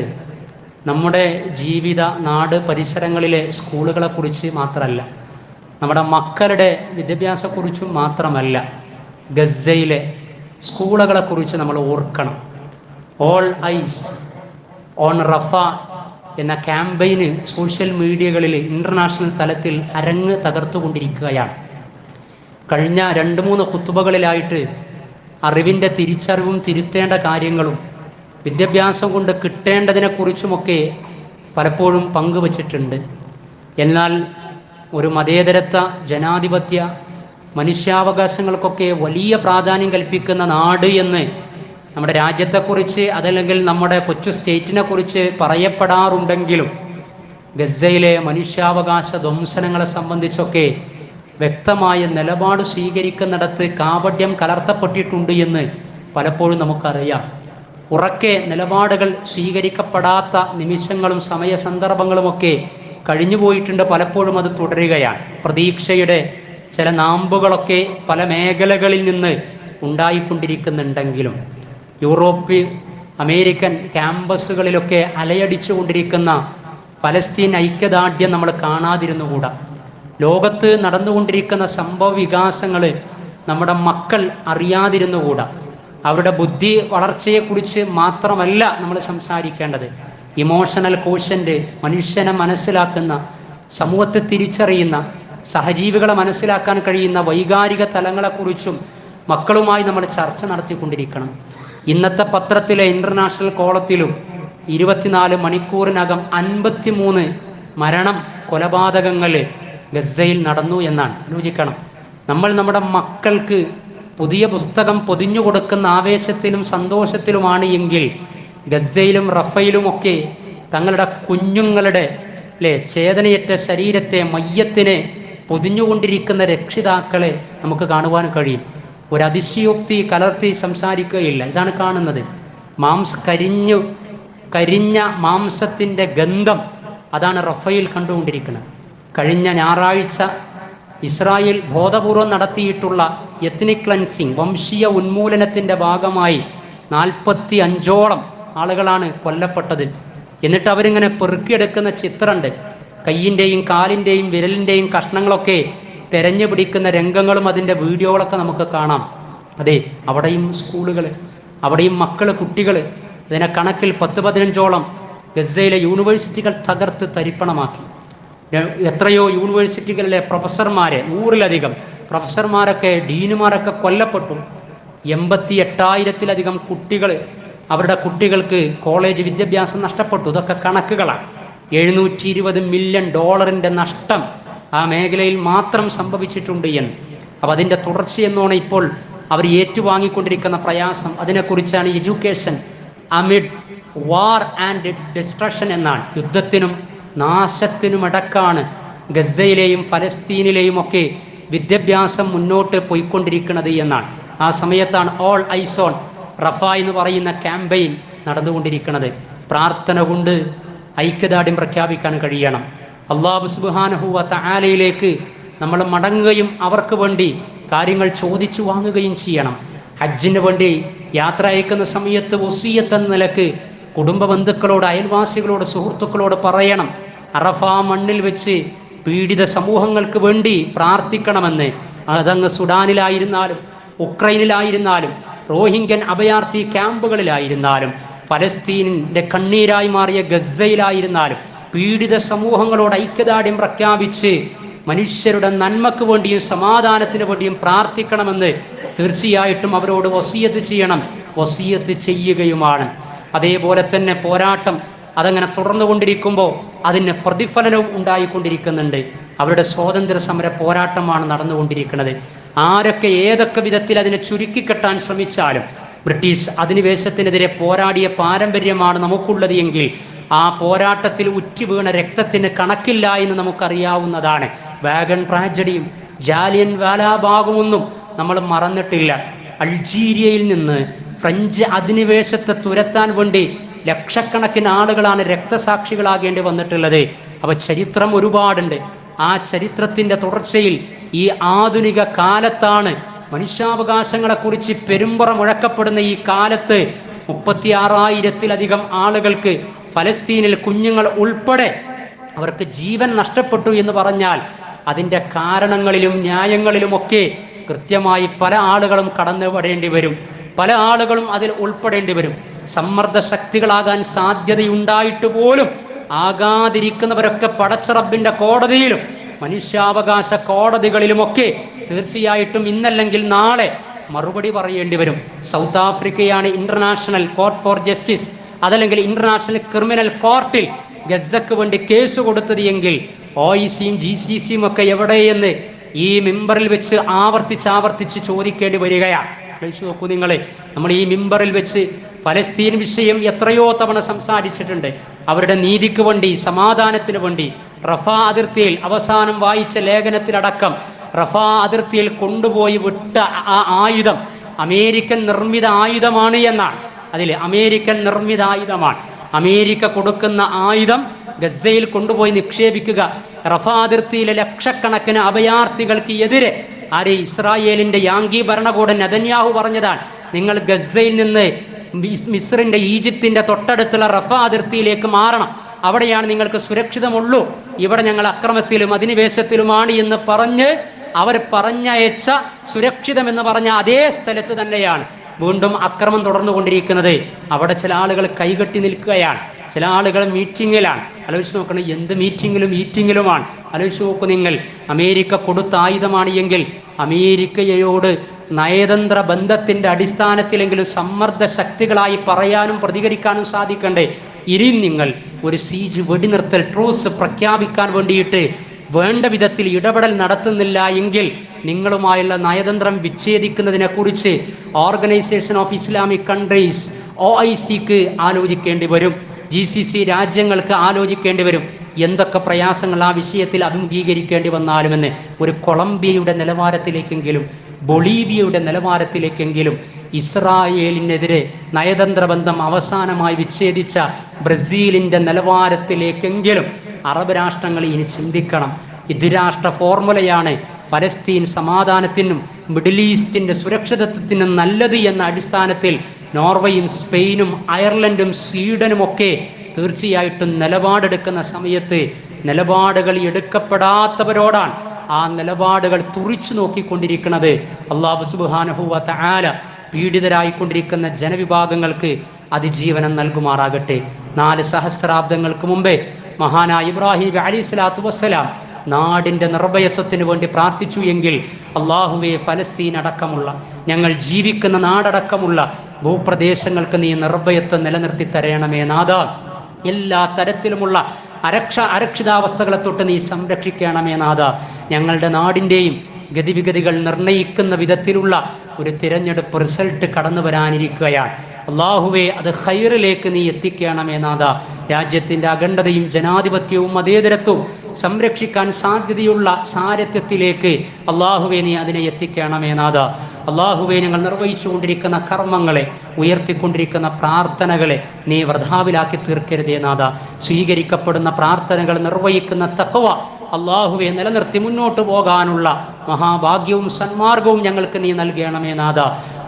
നമ്മുടെ ജീവിത നാട് പരിസരങ്ങളിലെ സ്കൂളുകളെക്കുറിച്ച് മാത്രമല്ല, നമ്മുടെ മക്കളുടെ വിദ്യാഭ്യാസത്തെക്കുറിച്ചും മാത്രമല്ല, ഗസയിലെ സ്കൂളുകളെക്കുറിച്ച് നമ്മൾ ഓർക്കണം. ഓൾ ഐസ് ഓൺ റഫ എന്ന ക്യാമ്പയിന് സോഷ്യൽ മീഡിയകളിൽ ഇൻ്റർനാഷണൽ തലത്തിൽ അരങ്ങ് തകർത്തുകൊണ്ടിരിക്കുകയാണ്. കഴിഞ്ഞ 2-3 ഖുതുബകളിലായിട്ട് അറിവിൻ്റെ തിരിച്ചറിവും തിരുത്തേണ്ട കാര്യങ്ങളും വിദ്യാഭ്യാസം കൊണ്ട് കിട്ടേണ്ടതിനെക്കുറിച്ചുമൊക്കെ പലപ്പോഴും പങ്കുവച്ചിട്ടുണ്ട്. എന്നാൽ ഒരു മതേതരത്വ ജനാധിപത്യ മനുഷ്യാവകാശങ്ങൾക്കൊക്കെ വലിയ പ്രാധാന്യം കൽപ്പിക്കുന്ന നാട് എന്ന് നമ്മുടെ രാജ്യത്തെക്കുറിച്ച് അതല്ലെങ്കിൽ നമ്മുടെ കൊച്ചു സ്റ്റേറ്റിനെ കുറിച്ച് പറയപ്പെടാറുണ്ടെങ്കിലും ഗസയിലെ മനുഷ്യാവകാശ ധ്വംസനങ്ങളെ സംബന്ധിച്ചൊക്കെ വ്യക്തമായ നിലപാട് സ്വീകരിക്കുന്നിടത്ത് കാപട്യം കലർത്തപ്പെട്ടിട്ടുണ്ട് എന്ന് പലപ്പോഴും നമുക്കറിയാം. ഉറക്കെ നിലപാടുകൾ സ്വീകരിക്കപ്പെടാത്ത നിമിഷങ്ങളും സമയ സന്ദർഭങ്ങളുമൊക്കെ കഴിഞ്ഞുപോയിട്ടുണ്ട്. പലപ്പോഴും അത് തുടരുകയാണ്. പ്രതീക്ഷയുടെ ചില നാമ്പുകളൊക്കെ പല മേഖലകളിൽ നിന്ന് ഉണ്ടായിക്കൊണ്ടിരിക്കുന്നുണ്ടെങ്കിലും യൂറോപ്പ്, അമേരിക്കൻ ക്യാമ്പസുകളിലൊക്കെ അലയടിച്ചുകൊണ്ടിരിക്കുന്ന ഫലസ്തീൻ ഐക്യദാർഢ്യം നമ്മൾ കാണാതിരുന്നുകൂടാ. ലോകത്ത് നടന്നുകൊണ്ടിരിക്കുന്ന സംഭവ വികാസങ്ങൾ നമ്മുടെ മക്കൾ അറിയാതിരുന്നുകൂടാ. അവരുടെ ബുദ്ധി വളർച്ചയെക്കുറിച്ച് മാത്രമല്ല നമ്മൾ സംസാരിക്കേണ്ടത്. ഇമോഷണൽ കോഷ്യൻ്റ്, മനുഷ്യനെ മനസ്സിലാക്കുന്ന, സമൂഹത്തെ തിരിച്ചറിയുന്ന, സഹജീവികളെ മനസ്സിലാക്കാൻ കഴിയുന്ന വൈകാരിക തലങ്ങളെക്കുറിച്ചും മക്കളുമായി നമ്മൾ ചർച്ച നടത്തിക്കൊണ്ടിരിക്കണം. ഇന്നത്തെ പത്രത്തിലെ ഇൻ്റർനാഷണൽ കോളത്തിലും 24 മണിക്കൂറിനകം 53 മരണം, കൊലപാതകങ്ങൾ ഗസയിൽ നടന്നു എന്നാണ്. ആലോചിക്കണം. നമ്മൾ നമ്മുടെ മക്കൾക്ക് പുതിയ പുസ്തകം പൊതിഞ്ഞു കൊടുക്കുന്ന ആവേശത്തിലും സന്തോഷത്തിലുമാണ് എങ്കിൽ ഗസയിലും റഫയിലുമൊക്കെ തങ്ങളുടെ കുഞ്ഞുങ്ങളുടെ ചേതനയറ്റ ശരീരത്തെ, മയ്യത്തിനെ പൊതിഞ്ഞുകൊണ്ടിരിക്കുന്ന രക്ഷിതാക്കളെ നമുക്ക് കാണുവാൻ കഴിയും. ഒരതിശയോക്തി കലർത്തി സംസാരിക്കുകയില്ല. ഇതാണ് കാണുന്നത്. കരിഞ്ഞ മാംസത്തിൻ്റെ ഗന്ധം അതാണ് റഫയിൽ കണ്ടുകൊണ്ടിരിക്കുന്നത്. കഴിഞ്ഞ ഞായറാഴ്ച ഇസ്രായേൽ ബോധപൂർവം നടത്തിയിട്ടുള്ള എത്നിക് ക്ലൻസിങ്, വംശീയ ഉന്മൂലനത്തിൻ്റെ ഭാഗമായി 45ഓളം ആളുകളാണ് കൊല്ലപ്പെട്ടത്. എന്നിട്ട് അവരിങ്ങനെ പെറുക്കിയെടുക്കുന്ന ചിത്രമുണ്ട്. കയ്യിൻ്റെയും കാലിൻ്റെയും വിരലിൻ്റെയും കഷ്ണങ്ങളൊക്കെ തെരഞ്ഞു പിടിക്കുന്ന രംഗങ്ങളും അതിൻ്റെ വീഡിയോകളൊക്കെ നമുക്ക് കാണാം. അതെ, അവിടെയും സ്കൂളുകൾ, അവിടെയും മക്കൾ, കുട്ടികൾ, ഇതിനെ കണക്കിൽ 10-15ഓളം ഗസയിലെ യൂണിവേഴ്സിറ്റികൾ തകർത്ത് തരിപ്പണമാക്കി. എത്രയോ യൂണിവേഴ്സിറ്റികളിലെ പ്രൊഫസർമാരെ, 100-ലധികം പ്രൊഫസർമാരൊക്കെ, ഡീനുമാരൊക്കെ കൊല്ലപ്പെട്ടു. 88,000-ലധികം കുട്ടികൾ, അവരുടെ കുട്ടികൾക്ക് കോളേജ് വിദ്യാഭ്യാസം നഷ്ടപ്പെട്ടു. ഇതൊക്കെ കണക്കുകളാണ്. $720 മില്യൺ നഷ്ടം ആ മേഖലയിൽ മാത്രം സംഭവിച്ചിട്ടുണ്ട് എന്ന്. അപ്പോൾ അതിൻ്റെ തുടർച്ചയെന്നോണം ഇപ്പോൾ അവർ ഏറ്റുവാങ്ങിക്കൊണ്ടിരിക്കുന്ന പ്രയാസം, അതിനെക്കുറിച്ചാണ് education amid war and destruction എന്നാണ്. യുദ്ധത്തിനും നാശത്തിനുമിടക്കാണ് ഗസയിലെയും ഫലസ്തീനിലെയും ഒക്കെ വിദ്യാഭ്യാസം മുന്നോട്ട് പോയിക്കൊണ്ടിരിക്കുന്നത് എന്നാണ്. ആ സമയത്താണ് ഓൾ ഐസ് ഓൺ റഫ എന്ന് പറയുന്ന ക്യാമ്പയിൻ നടന്നുകൊണ്ടിരിക്കുന്നത്. പ്രാർത്ഥന കൊണ്ട് ഐക്യദാർഢ്യം പ്രഖ്യാപിക്കാൻ കഴിയണം. അല്ലാഹു സുബ്ഹാനഹു വ തആലയിലേക്ക് നമ്മൾ മടങ്ങുകയും അവർക്ക് വേണ്ടി കാര്യങ്ങൾ ചോദിച്ചു വാങ്ങുകയും ചെയ്യണം. ഹജ്ജിന് വേണ്ടി യാത്ര അയക്കുന്ന സമയത്ത് വസിയ്യത്ത് എന്ന നിലക്ക് കുടുംബ ബന്ധുക്കളോട്, അയൽവാസികളോട്, സുഹൃത്തുക്കളോട് പറയണം, അറഫ മണ്ണിൽ വെച്ച് പീഡിത സമൂഹങ്ങൾക്ക് വേണ്ടി പ്രാർത്ഥിക്കണമെന്ന്. അതങ്ങ് സുഡാനിലായിരുന്നാലും, ഉക്രൈനിലായിരുന്നാലും, റോഹിംഗ്യൻ അഭയാർത്ഥി ക്യാമ്പുകളിലായിരുന്നാലും, ഫലസ്തീനിൻ്റെ കണ്ണീരായി മാറിയ ഗസയിലായിരുന്നാലും പീഡിത സമൂഹങ്ങളോട് ഐക്യദാർഢ്യം പ്രഖ്യാപിച്ച് മനുഷ്യരുടെ നന്മക്ക് വേണ്ടിയും സമാധാനത്തിന് വേണ്ടിയും പ്രാർത്ഥിക്കണമെന്ന് തീർച്ചയായിട്ടും അവരോട് വസിയത്ത് ചെയ്യണം, വസിയത്ത് ചെയ്യുകയുമാണ്. അതേപോലെ തന്നെ പോരാട്ടം അതങ്ങനെ തുടർന്നുകൊണ്ടിരിക്കുമ്പോൾ അതിന് പ്രതിഫലനവും ഉണ്ടായിക്കൊണ്ടിരിക്കുന്നുണ്ട്. അവരുടെ സ്വാതന്ത്ര്യ സമര പോരാട്ടമാണ് നടന്നുകൊണ്ടിരിക്കുന്നത്. ആരൊക്കെ ഏതൊക്കെ വിധത്തിൽ അതിനെ ചുരുക്കിക്കെട്ടാൻ ശ്രമിച്ചാലും ബ്രിട്ടീഷ് അധിനിവേശത്തിനെതിരെ പോരാടിയ പാരമ്പര്യമാണ് നമുക്കുള്ളത് എങ്കിൽ ആ പോരാട്ടത്തിൽ ഉറ്റുവീണ രക്തത്തിന് കണക്കില്ല എന്ന് നമുക്കറിയാവുന്നതാണ്. വാഗൺ ട്രാജഡിയും ജാലിയൻ വാലാബാഗുമൊന്നും നമ്മൾ മറന്നിട്ടില്ല. അൾജീരിയയിൽ നിന്ന് ഫ്രഞ്ച് അധിനിവേശത്തെ തുരത്താൻ വേണ്ടി ലക്ഷക്കണക്കിന് ആളുകളാണ് രക്തസാക്ഷികളാകേണ്ടി വന്നിട്ടുള്ളത്. അപ്പോൾ ചരിത്രം ഒരുപാടുണ്ട്. ആ ചരിത്രത്തിൻ്റെ തുടർച്ചയിൽ ഈ ആധുനിക കാലത്താണ് മനുഷ്യാവകാശങ്ങളെക്കുറിച്ച് പെരുമ്പറ മുഴക്കപ്പെടുന്ന ഈ കാലത്ത് 36,000-ത്തിലധികം ആളുകൾക്ക് ഫലസ്തീനിൽ കുഞ്ഞുങ്ങൾ ഉൾപ്പെടെ അവർക്ക് ജീവൻ നഷ്ടപ്പെട്ടു എന്ന് പറഞ്ഞാൽ അതിൻ്റെ കാരണങ്ങളിലും ന്യായങ്ങളിലുമൊക്കെ കൃത്യമായി പല ആളുകളും കടന്നുപെടേണ്ടി വരും. പല ആളുകളും അതിൽ ഉൾപ്പെടേണ്ടി വരും. സമ്മർദ്ദ ശക്തികളാകാൻ സാധ്യതയുണ്ടായിട്ട് പോലും ആകാതിരിക്കുന്നവരൊക്കെ പടച്ച റബ്ബിൻ്റെ കോടതിയിലും മനുഷ്യാവകാശ കോടതികളിലുമൊക്കെ തീർച്ചയായിട്ടും ഇന്നല്ലെങ്കിൽ നാളെ മറുപടി പറയേണ്ടി വരും. സൗത്ത് ആഫ്രിക്കയാണ് ഇന്റർനാഷണൽ കോർട്ട് ഫോർ ജസ്റ്റിസ് അതല്ലെങ്കിൽ ഇന്റർനാഷണൽ ക്രിമിനൽ കോർട്ടിൽ ഗസക്ക് വേണ്ടി കേസ് കൊടുത്തത് എങ്കിൽ OICയും GCCയും ഒക്കെ എവിടെയെന്ന് ഈ മിമ്പറിൽ വെച്ച് ആവർത്തിച്ച് ചോദിക്കേണ്ടി വരികയാണ്. കഴിച്ചു നോക്കൂ നിങ്ങൾ. നമ്മൾ ഈ മിമ്പറിൽ വെച്ച് ഫലസ്തീൻ വിഷയം എത്രയോ തവണ സംസാരിച്ചിട്ടുണ്ട്. അവരുടെ നീതിക്ക് വേണ്ടി, സമാധാനത്തിന് വേണ്ടി റഫാ അതിർത്തിയിൽ അവസാനം വായിച്ച ലേഖനത്തിലടക്കം റഫാ അതിർത്തിയിൽ കൊണ്ടുപോയി വിട്ട ആ ആയുധം അമേരിക്കൻ നിർമ്മിത ആയുധമാണ് എന്നാണ്. അതിൽ അമേരിക്കൻ നിർമ്മിത ആയുധമാണ്. അമേരിക്ക കൊടുക്കുന്ന ആയുധം ഗസയിൽ കൊണ്ടുപോയി നിക്ഷേപിക്കുക. റഫാ അതിർത്തിയിലെ ലക്ഷക്കണക്കിന് അഭയാർത്ഥികൾക്ക് എതിരെ ആരെ ഇസ്രായേലിന്റെ യാങ്കി ഭരണകൂടം നെതന്യാഹു പറഞ്ഞതാണ്, നിങ്ങൾ ഗസയിൽ നിന്ന് മിസ്രിന്റെ ഈജിപ്തിന്റെ തൊട്ടടുത്തുള്ള റഫാ അതിർത്തിയിലേക്ക് മാറണം, അവിടെയാണ് നിങ്ങൾക്ക് സുരക്ഷിതമുള്ളൂ, ഇവിടെ ഞങ്ങൾ അക്രമത്തിലും അധിനിവേശത്തിലുമാണ് എന്ന് പറഞ്ഞ് അവർ പറഞ്ഞയച്ച സുരക്ഷിതമെന്ന് പറഞ്ഞ അതേ സ്ഥലത്ത് തന്നെയാണ് വീണ്ടും അക്രമം തുടർന്നുകൊണ്ടിരിക്കുന്നത്. അവിടെ ചില ആളുകൾ കൈകെട്ടി നിൽക്കുകയാണ്, ചില ആളുകൾ മീറ്റിങ്ങിലാണ്. ആലോചിച്ച് നോക്കണം, എന്ത് മീറ്റിങ്ങിലുമാണ്. ആലോചിച്ച് നോക്കൂ നിങ്ങൾ. അമേരിക്ക കൊടുത്ത ആയുധമാണ് എങ്കിൽ അമേരിക്കയോട് നയതന്ത്ര ബന്ധത്തിൻ്റെ അടിസ്ഥാനത്തിലെങ്കിലും സമ്മർദ്ദ ശക്തികളായി പറയാനും പ്രതികരിക്കാനും സാധിക്കണ്ടേ? ഇനി നിങ്ങൾ ഒരു സീജ് വെടിനിർത്തൽ ട്രൂസ് പ്രഖ്യാപിക്കാൻ വേണ്ടിയിട്ട് വേണ്ട വിധത്തിൽ ഇടപെടൽ നടത്തുന്നില്ല എങ്കിൽ നിങ്ങളുമായുള്ള നയതന്ത്രം വിച്ഛേദിക്കുന്നതിനെ കുറിച്ച് ഓർഗനൈസേഷൻ ഓഫ് ഇസ്ലാമിക് കൺട്രീസ് OICക്ക് ആലോചിക്കേണ്ടി വരും. GCC രാജ്യങ്ങൾക്ക് ആലോചിക്കേണ്ടി വരും. എന്തൊക്കെ പ്രയാസങ്ങൾ ആ വിഷയത്തിൽ അഭിമുഖീകരിക്കേണ്ടി വന്നാലുമെന്ന്. ഒരു കൊളംബിയയുടെ നിലവാരത്തിലേക്കെങ്കിലും ബൊളീവിയയുടെ നിലവാരത്തിലേക്കെങ്കിലും ഇസ്രായേലിനെതിരെ നയതന്ത്ര ബന്ധം അവസാനമായി വിച്ഛേദിച്ച ബ്രസീലിൻ്റെ നിലവാരത്തിലേക്കെങ്കിലും അറബ് രാഷ്ട്രങ്ങൾ ഇനി ചിന്തിക്കണം. ദ്വിരാഷ്ട്ര ഫോർമുലയാണ് ഫലസ്തീൻ സമാധാനത്തിനും മിഡിൽ ഈസ്റ്റിൻ്റെ സുരക്ഷിതത്വത്തിനും നല്ലത് എന്ന അടിസ്ഥാനത്തിൽ നോർവേയും സ്പെയിനും അയർലൻഡും സ്വീഡനുമൊക്കെ തീർച്ചയായിട്ടും നിലപാടെടുക്കുന്ന സമയത്ത് നിലപാടുകൾ എടുക്കപ്പെടാത്തവരോടാണ് ആ നിലപാടുകൾ തുറിച്ചു നോക്കിക്കൊണ്ടിരിക്കുന്നത്. അല്ലാഹു സുബ്ഹാനഹു വ തആല പീഡിതരായിക്കൊണ്ടിരിക്കുന്ന ജനവിഭാഗങ്ങൾക്ക് അതിജീവനം നൽകുമാറാകട്ടെ. 4 സഹസ്രാബ്ദങ്ങൾക്ക് മുമ്പേ മഹാനായ ഇബ്രാഹിം നബി അലൈഹി സ്വലാത്തു വസ്സലാം നാടിൻ്റെ നിർഭയത്വത്തിന് വേണ്ടി പ്രാർത്ഥിച്ചു എങ്കിൽ അള്ളാഹുവെ, ഫലസ്തീൻ അടക്കമുള്ള ഞങ്ങൾ ജീവിക്കുന്ന നാടടക്കമുള്ള ഭൂപ്രദേശങ്ങൾക്ക് നീ നിർഭയത്വം നിലനിർത്തി തരണമേ നാഥ. എല്ലാ തരത്തിലുമുള്ള അരക്ഷിതാവസ്ഥകളെ തൊട്ട് നീ സംരക്ഷിക്കണമേ നാഥ. ഞങ്ങളുടെ നാടിൻ്റെയും ഗതിവിഗതികൾ നിർണയിക്കുന്ന വിധത്തിലുള്ള ഒരു തിരഞ്ഞെടുപ്പ് റിസൾട്ട് കടന്നു വരാനിരിക്കുകയാണ്. അള്ളാഹുവെ, അത് ഖൈറിലേക്ക് നീ എത്തിക്കണമേ നാഥ. രാജ്യത്തിൻ്റെ അഖണ്ഡതയും ജനാധിപത്യവും മതേതരത്വവും സംരക്ഷിക്കാൻ സാധ്യതയുള്ള സാരഥ്യത്തിലേക്ക് അള്ളാഹുവെ നീ അതിനെ എത്തിക്കണമേ നാഥ. അള്ളാഹുവെ, ഞങ്ങൾ നിർവഹിച്ചുകൊണ്ടിരിക്കുന്ന കർമ്മങ്ങളെ, ഉയർത്തിക്കൊണ്ടിരിക്കുന്ന പ്രാർത്ഥനകളെ നീ വൃഥാവിലാക്കി തീർക്കരുതേ നാഥ. സ്വീകരിക്കപ്പെടുന്ന പ്രാർത്ഥനകൾ നിർവഹിക്കുന്ന തഖ്വ അള്ളാഹുവെ നിലനിർത്തി മുന്നോട്ട് പോകാനുള്ള മഹാഭാഗ്യവും സന്മാർഗവും ഞങ്ങൾക്ക് നീ നൽകണമേ നാഥ.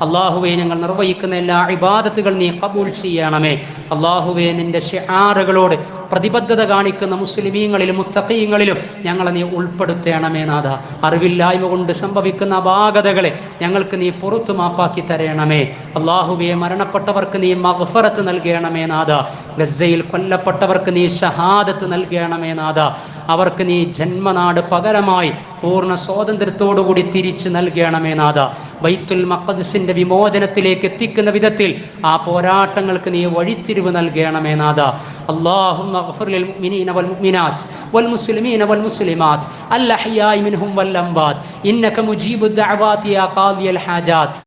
അള്ളാഹുവെ, ഞങ്ങൾ നിർവഹിക്കുന്ന എല്ലാ ഇബാദത്തുകൾ നീ ഖബൂൽ ചെയ്യണമേ. അള്ളാഹുവെ, നിന്റെ ശിആറുകളോട് പ്രതിബദ്ധത കാണിക്കുന്ന മുസ്ലിമീങ്ങളിലും മുത്തഖീങ്ങളിലും ഞങ്ങളെ നീ ഉൾപ്പെടുത്തണമേ നാഥ. അറിവില്ലായ്മ കൊണ്ട് സംഭവിക്കുന്ന അപാകതകളെ ഞങ്ങൾക്ക് നീ പുറത്തു മാപ്പാക്കി തരണമേ. അള്ളാഹുവെ, മരണപ്പെട്ടവർക്ക് നീ മഗ്ഫറത്ത് നൽകണമേ നാഥ. ഗസയിൽ കൊല്ലപ്പെട്ടവർക്ക് നീ ഷഹാദത്ത് നൽകണമേ നാഥ. അവർക്ക് നീ ജന്മനാട് പകരമായി പൂർണ്ണ സ്വാതന്ത്ര്യത്തോടുകൂടി തിരിച്ചു നൽകണമേ നാഥ. ബൈത്തുൽ മഖ്ദിസിന്റെ വിമോചനത്തിലേക്ക് എത്തിക്കുന്ന വിധത്തിൽ ആ പോരാട്ടങ്ങൾക്ക് നീ വഴിത്തിരിവ് നൽകണമേ നാഥ. അല്ലാഹുമ്മ ഗ്ഫിർ ലിൽ മുഅ്മിനീന വൽ മുഅ്മിനാത്ത് വൽ മുസ്ലിമീന വൽ മുസ്ലിമാത്ത് അൽ അഹ്യാഇ മിൻഹും വൽ അംവാത്ത് ഇന്നക മുജീബുദ് ദഅവാതി യാ ഖാദിയൽ ഹാജാത്ത്